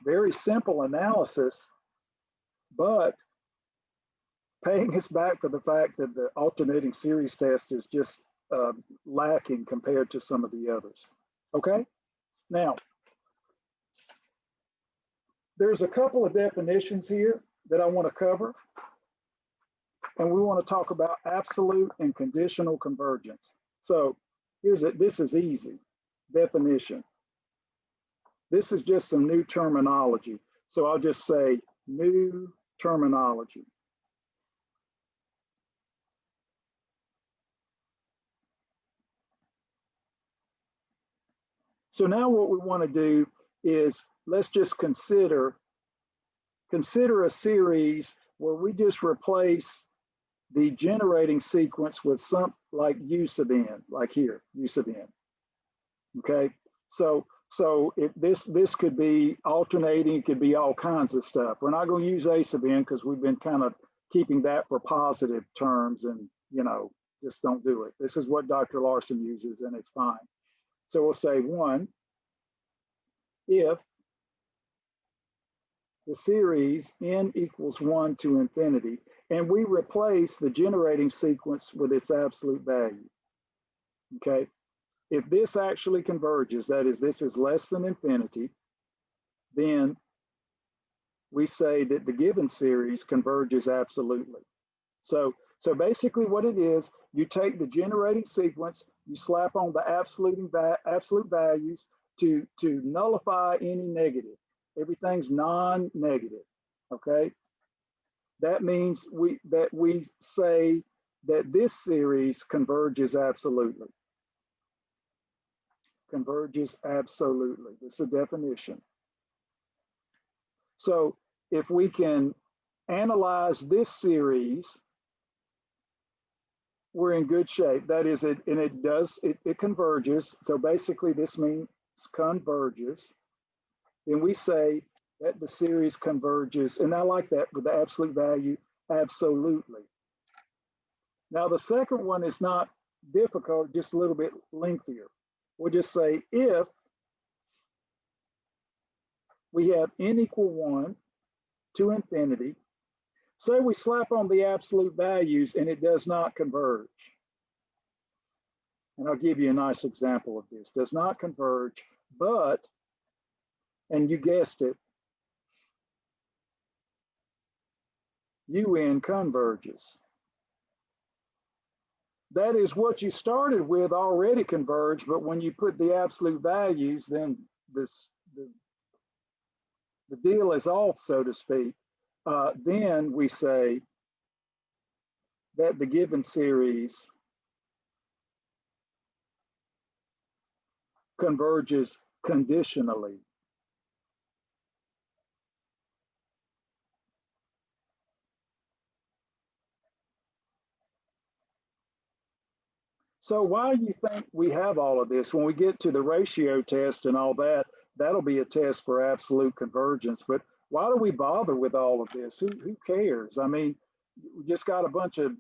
Very simple analysis, but paying us back for the fact that the alternating series test is just lacking compared to some of the others. Okay, now there's a couple of definitions here that I want to cover, and we want to talk about absolute and conditional convergence. So this is easy definition. This is just some new terminology. So I'll just say new terminology. So now what we want to do is let's just consider a series where we just replace the generating sequence with some like U sub n, like here, U sub n. Okay, so if this could be alternating, it could be all kinds of stuff. We're not going to use A sub n because we've been kind of keeping that for positive terms, and just don't do it. This is what Dr. Larson uses, and it's fine. So we'll say 1 if the series n equals 1 to infinity, and we replace the generating sequence with its absolute value. Okay, if this actually converges, that is, this is less than infinity, then we say that the given series converges absolutely. So basically what it is, you take the generating sequence, you slap on the absolute values to nullify any negative. Everything's non-negative, okay? That means we say that this series converges absolutely. Converges absolutely. This is a definition. So if we can analyze this series, we're in good shape. That is, it converges. So basically this means converges. Then we say that the series converges, and I like that with the absolute value, absolutely. Now the second one is not difficult, just a little bit lengthier. We'll just say if we have n equal 1 to infinity, say we slap on the absolute values and it does not converge. And I'll give you a nice example of this. Does not converge, but, and you guessed it, UN converges. That is what you started with already converged, but when you put the absolute values, then the the deal is off, so to speak, then we say that the given series converges conditionally. So why do you think we have all of this? When we get to the ratio test and all that, that'll be a test for absolute convergence. But why do we bother with all of this? Who cares? I mean, we just got a bunch of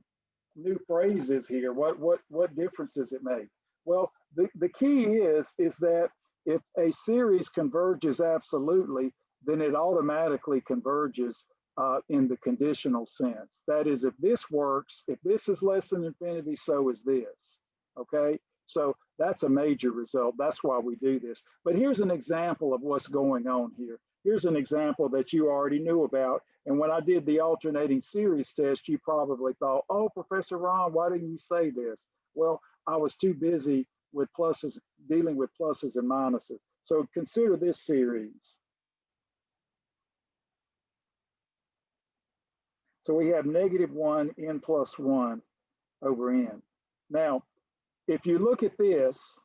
new phrases here. What difference does it make? Well, the key is that if a series converges absolutely, then it automatically converges in the conditional sense. That is, if this works, if this is less than infinity, so is this. Okay, so that's a major result. That's why we do this. But here's an example of what's going on here. Here's an example that you already knew about. And when I did the alternating series test, you probably thought, oh, Professor Ron, why didn't you say this? Well, I was too busy with pluses, dealing with pluses and minuses. So consider this series. So we have -1 n plus 1 over n. Now, if you look at this,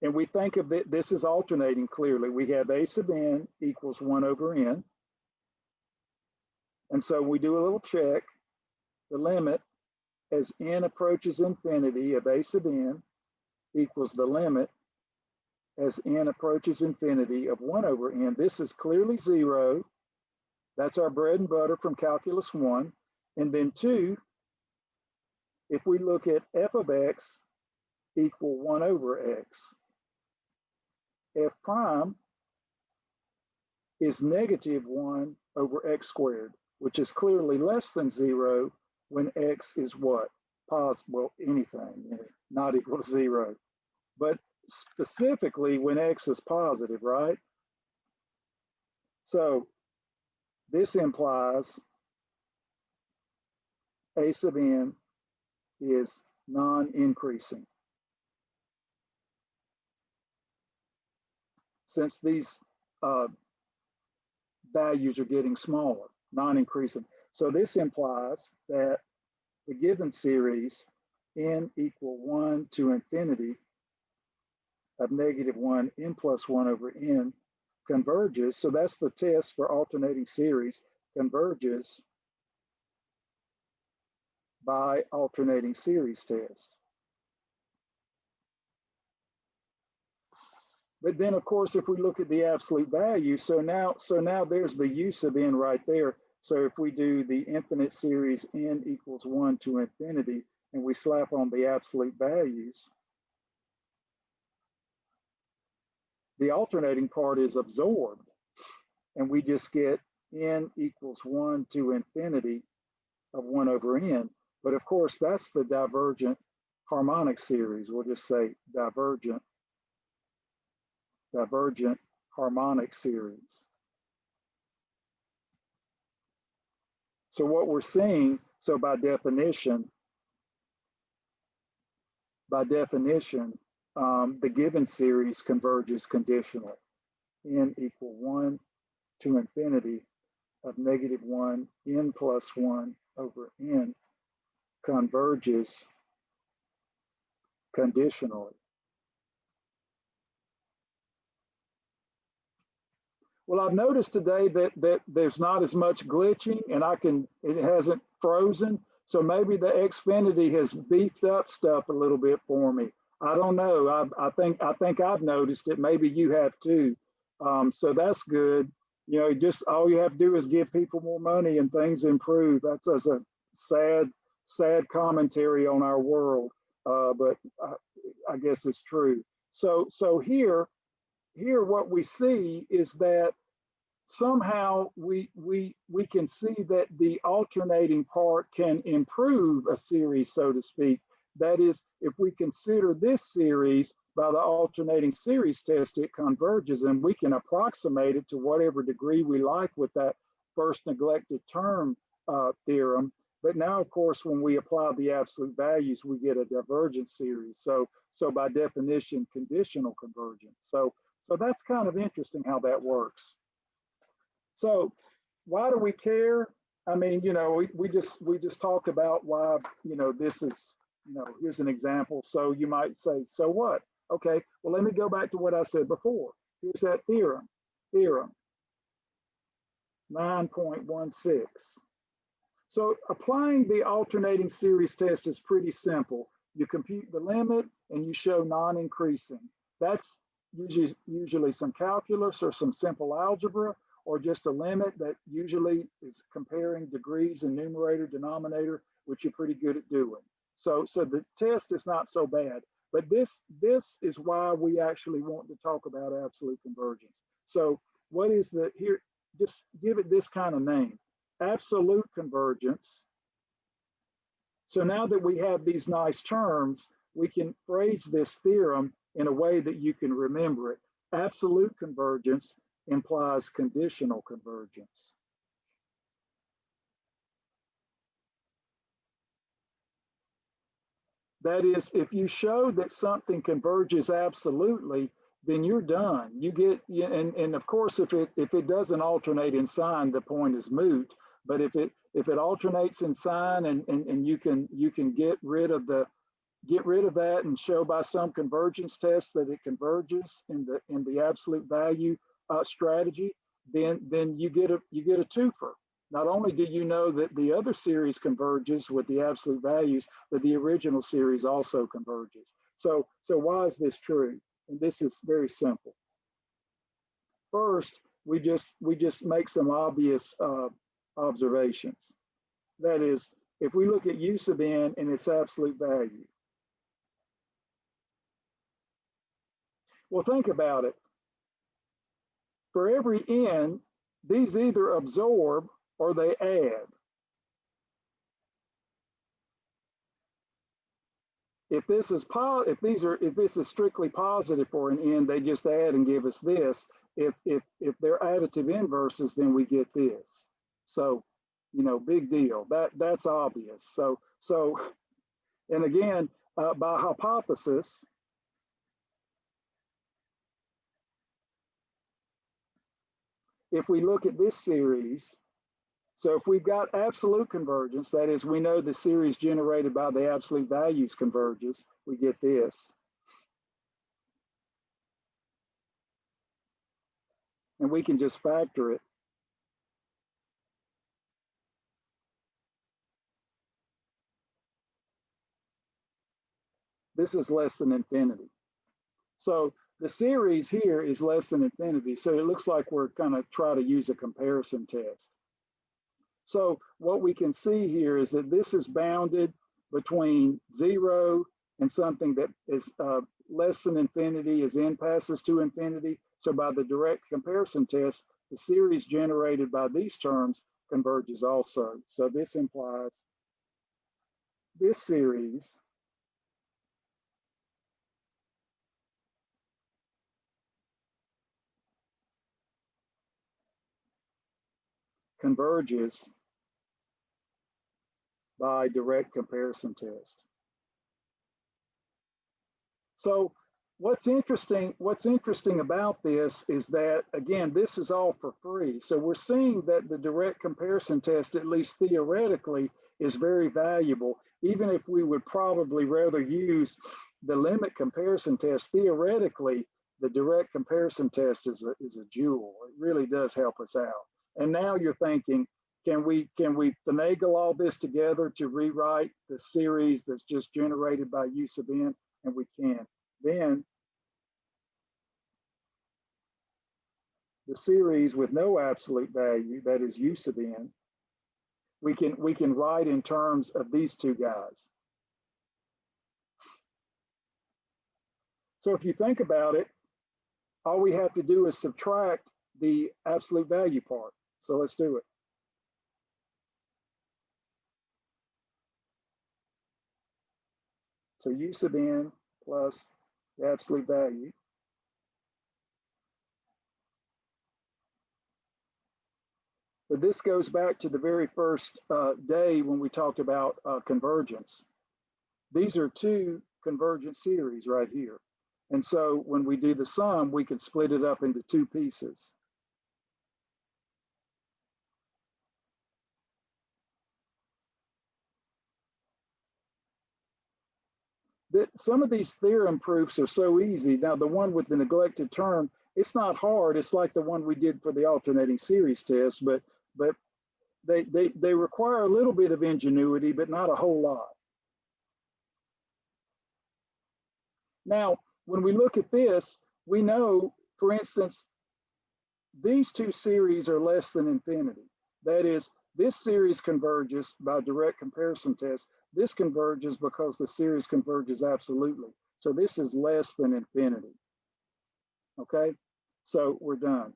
and we think of it, this is alternating clearly. We have a sub n equals 1 over n. And so we do a little check. The limit as n approaches infinity of a sub n equals the limit as n approaches infinity of 1 over n. This is clearly 0. That's our bread and butter from calculus 1. And then 2, if we look at f of x equal 1 over x, f prime is -1 over x squared, which is clearly less than 0 when x is what? Positive, well, anything, not equal to 0. But specifically when x is positive, right? So this implies a sub n is non-increasing. Since these values are getting smaller, non-increasing. So this implies that the given series n equal 1 to infinity of -1 n plus 1 over n converges. So that's the test for alternating series, converges by alternating series test. But then, of course, if we look at the absolute value, so now there's the u sub n right there. So if we do the infinite series n equals 1 to infinity, and we slap on the absolute values, the alternating part is absorbed, and we just get n equals 1 to infinity of 1 over n. But of course, that's the divergent harmonic series. We'll just say divergent harmonic series. So what we're seeing, so by definition, the given series converges conditionally. N equal 1 to infinity of -1 n plus 1 over n converges conditionally. Well, I've noticed today that there's not as much glitching, and it hasn't frozen. So maybe the Xfinity has beefed up stuff a little bit for me. I don't know. I think I've noticed it. Maybe you have too. So that's good. You know, just all you have to do is give people more money and things improve. That's a sad commentary on our world, but I guess it's true. So here what we see is that somehow we can see that the alternating part can improve a series, so to speak. That is, if we consider this series by the alternating series test, it converges, and we can approximate it to whatever degree we like with that first neglected term theorem. But now, of course, when we apply the absolute values, we get a divergent series. So by definition, conditional convergence. So that's kind of interesting how that works. So why do we care? I mean, we just talked about why, this is, here's an example. So you might say, so what? Okay, well, let me go back to what I said before. Here's that theorem 9.16. So applying the alternating series test is pretty simple. You compute the limit and you show non-increasing. That's usually some calculus or some simple algebra, or just a limit that usually is comparing degrees in numerator, denominator, which you're pretty good at doing. So the test is not so bad, but this is why we actually want to talk about absolute convergence. So what is here, just give it this kind of name, absolute convergence. So now that we have these nice terms, we can phrase this theorem in a way that you can remember it. Absolute convergence implies conditional convergence. That is, if you show that something converges absolutely, then you're done. You get, and of course, if it doesn't alternate in sign, the point is moot. But if it alternates in sign and you can get rid of that and show by some convergence test that it converges in the absolute value strategy, then you get a twofer. Not only do you know that the other series converges with the absolute values, but the original series also converges. So why is this true? And this is very simple. First, we just make some obvious observations. That is, if we look at u sub n and its absolute value, well, think about it. For every n, these either absorb or they add. If this is strictly positive for an n, they just add and give us this. If they're additive inverses, then we get this. So, big deal. That's obvious. So and again, by hypothesis, if we look at this series, so if we've got absolute convergence, that is, we know the series generated by the absolute values converges, we get this. And we can just factor it. This is less than infinity. So the series here is less than infinity. So it looks like we're kind of trying to use a comparison test. So what we can see here is that this is bounded between 0 and something that is less than infinity as n passes to infinity. So by the direct comparison test, the series generated by these terms converges also. So this implies this series converges by direct comparison test. So what's interesting about this is that, again, this is all for free. So we're seeing that the direct comparison test, at least theoretically, is very valuable. Even if we would probably rather use the limit comparison test, theoretically, the direct comparison test is a jewel. It really does help us out. And now you're thinking, can we finagle all this together to rewrite the series that's just generated by u sub n? And we can. Then the series with no absolute value, that is u sub n, we can write in terms of these two guys. So if you think about it, all we have to do is subtract the absolute value part. So let's do it. So u sub n plus the absolute value. But this goes back to the very first day when we talked about convergence. These are two convergent series right here. And so when we do the sum, we can split it up into two pieces. that some of these theorem proofs are so easy. Now, the one with the neglected term, it's not hard. It's like the one we did for the alternating series test, but they require a little bit of ingenuity, but not a whole lot. Now, when we look at this, we know, for instance, these two series are less than infinity. That is, this series converges by direct comparison test. This converges because the series converges absolutely. So this is less than infinity. Okay, so we're done.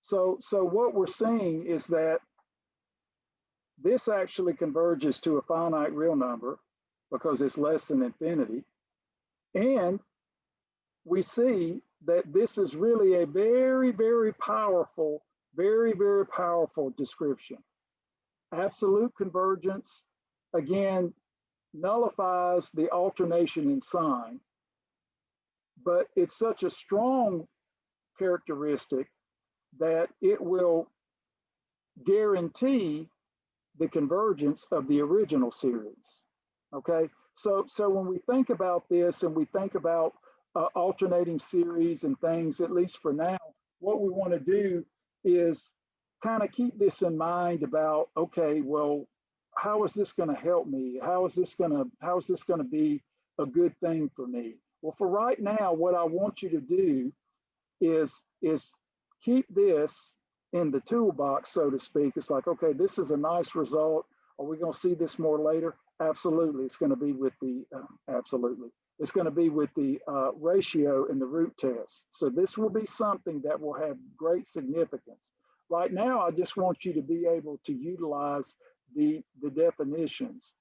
So what we're seeing is that this actually converges to a finite real number because it's less than infinity. And we see that this is really a very, very powerful description. Absolute convergence, again, nullifies the alternation in sign, but it's such a strong characteristic that it will guarantee the convergence of the original series. Okay, so when we think about this and we think about alternating series and things, at least for now, what we want to do is kind of keep this in mind about, okay, well, how is this going to help me? How is this going to be a good thing for me? Well, for right now, what I want you to do is keep this in the toolbox, so to speak. It's like, okay, this is a nice result. Are we going to see this more later? Absolutely. It's going to be with the It's going to be with the ratio in the root test. So this will be something that will have great significance. Right now, I just want you to be able to utilize the definitions.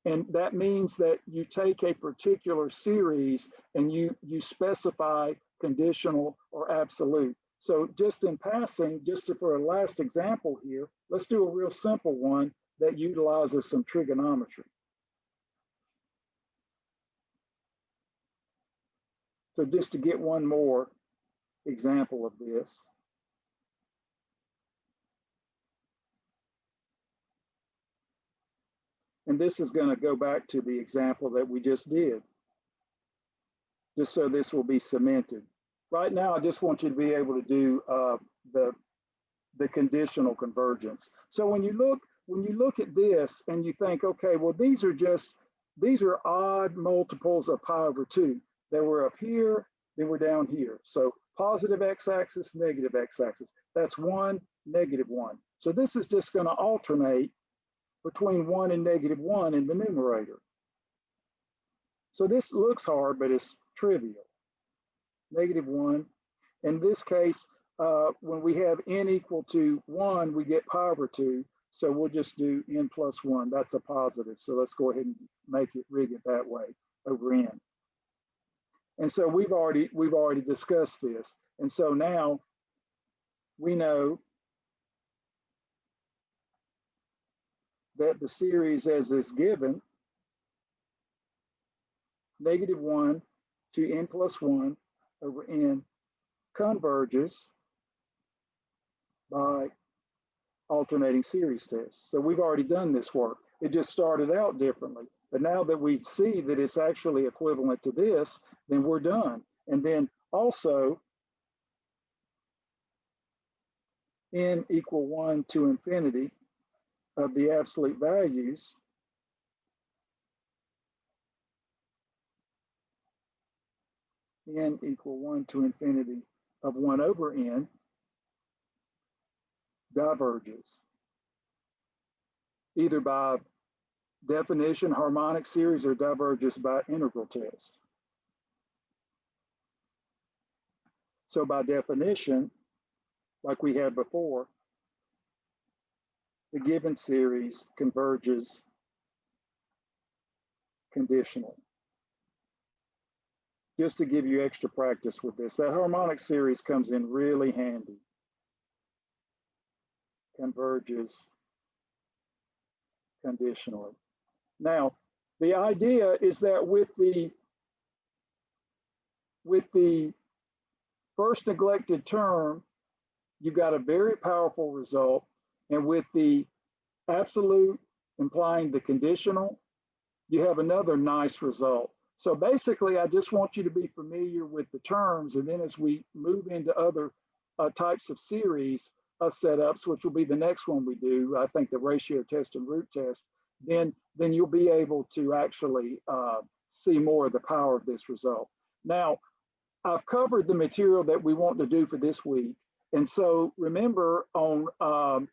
And that means that you take a particular series and you specify conditional or absolute. So just in passing, just for a last example here, let's do a real simple one that utilizes some trigonometry. So just to get one more example of this. And this is going to go back to the example that we just did, just so this will be cemented. Right now, I just want you to be able to do the conditional convergence. So when you look at this and you think, okay, well, these are odd multiples of pi over 2. They were up here, they were down here. So positive x-axis, negative x-axis. That's 1, -1. So this is just going to alternate between 1 and -1 in the numerator. So this looks hard, but it's trivial. -1. In this case, when we have n equal to 1, we get pi over 2. So we'll just do n plus 1. That's a positive. So let's go ahead and rig it that way over n. And so we've already discussed this. And so now we know that the series as is given, -1 to n plus 1 over n, converges by alternating series test. So we've already done this work. It just started out differently. But now that we see that it's actually equivalent to this, then we're done. And then also, n equal 1 to infinity of the absolute values n equal 1 to infinity of 1 over n diverges either by definition, harmonic series, or diverges by integral test. So by definition, like we had before, the given series converges conditionally. Just to give you extra practice with this, that harmonic series comes in really handy. Converges conditionally. Now, the idea is that with the first neglected term, you got a very powerful result. And with the absolute implying the conditional you have another nice result. So basically, I just want you to be familiar with the terms. And then as we move into other types of series setups, which will be the next one we do, I think the ratio test and root test, then you'll be able to actually see more of the power of this result. Now, I've covered the material that we want to do for this week. And so remember on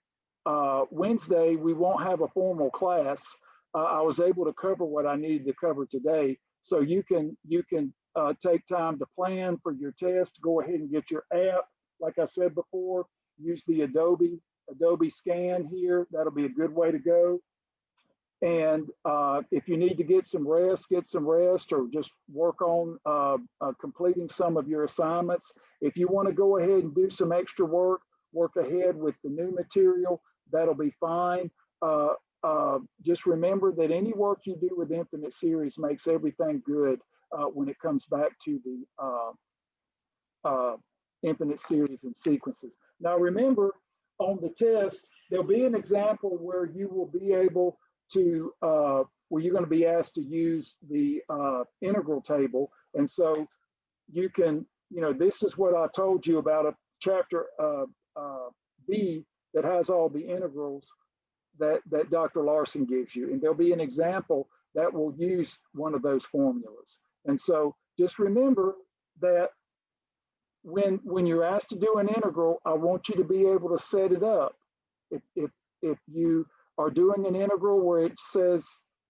Wednesday, we won't have a formal class. I was able to cover what I needed to cover today. So you can take time to plan for your test, go ahead and get your app. Like I said before, use the Adobe Scan here. That'll be a good way to go. And if you need to get some rest, or just work on completing some of your assignments. If you want to go ahead and do some extra work ahead with the new material, that'll be fine. Just remember that any work you do with Infinite Series makes everything good when it comes back to the Infinite Series and sequences. Now remember, on the test, there'll be an example where you will be able to, where you're going to be asked to use the integral table. And so you can, this is what I told you about a chapter B that has all the integrals that Dr. Larson gives you. And there'll be an example that will use one of those formulas. And so just remember that when you're asked to do an integral, I want you to be able to set it up. If you are doing an integral where it says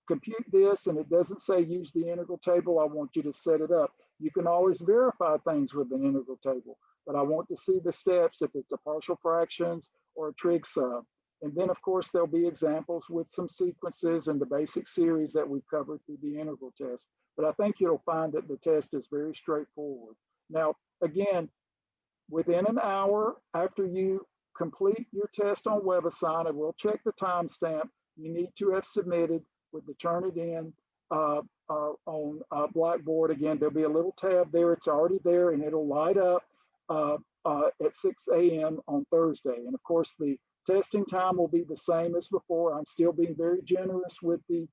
compute this and it doesn't say use the integral table, I want you to set it up. You can always verify things with an integral table, but I want to see the steps if it's a partial fractions or a trig sum. And then of course there'll be examples with some sequences and the basic series that we've covered through the integral test. But I think you'll find that the test is very straightforward. Now, again, within an hour after you complete your test on WebAssign, and we'll check the timestamp you need to have submitted with the Turnitin on Blackboard. Again, there'll be a little tab there. It's already there, and it'll light up at 6 a.m. on Thursday. And of course, the testing time will be the same as before. I'm still being very generous with the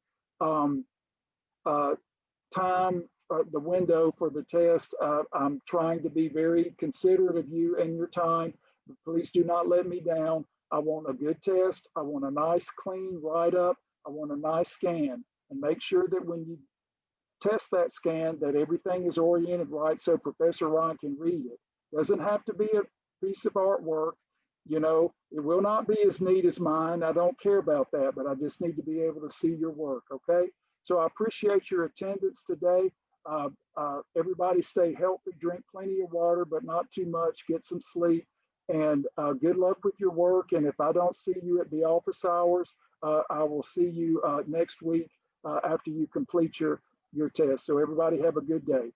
time, the window for the test. I'm trying to be very considerate of you and your time. Please do not let me down. I want a good test. I want a nice, clean write-up. I want a nice scan. And make sure that when you test that scan, that everything is oriented right so Professor Ron can read it. Doesn't have to be a piece of artwork. It will not be as neat as mine. I don't care about that, but I just need to be able to see your work, okay? So I appreciate your attendance today. Everybody stay healthy, drink plenty of water, but not too much, get some sleep. And good luck with your work. And if I don't see you at the office hours, I will see you next week after you complete your test. So everybody have a good day.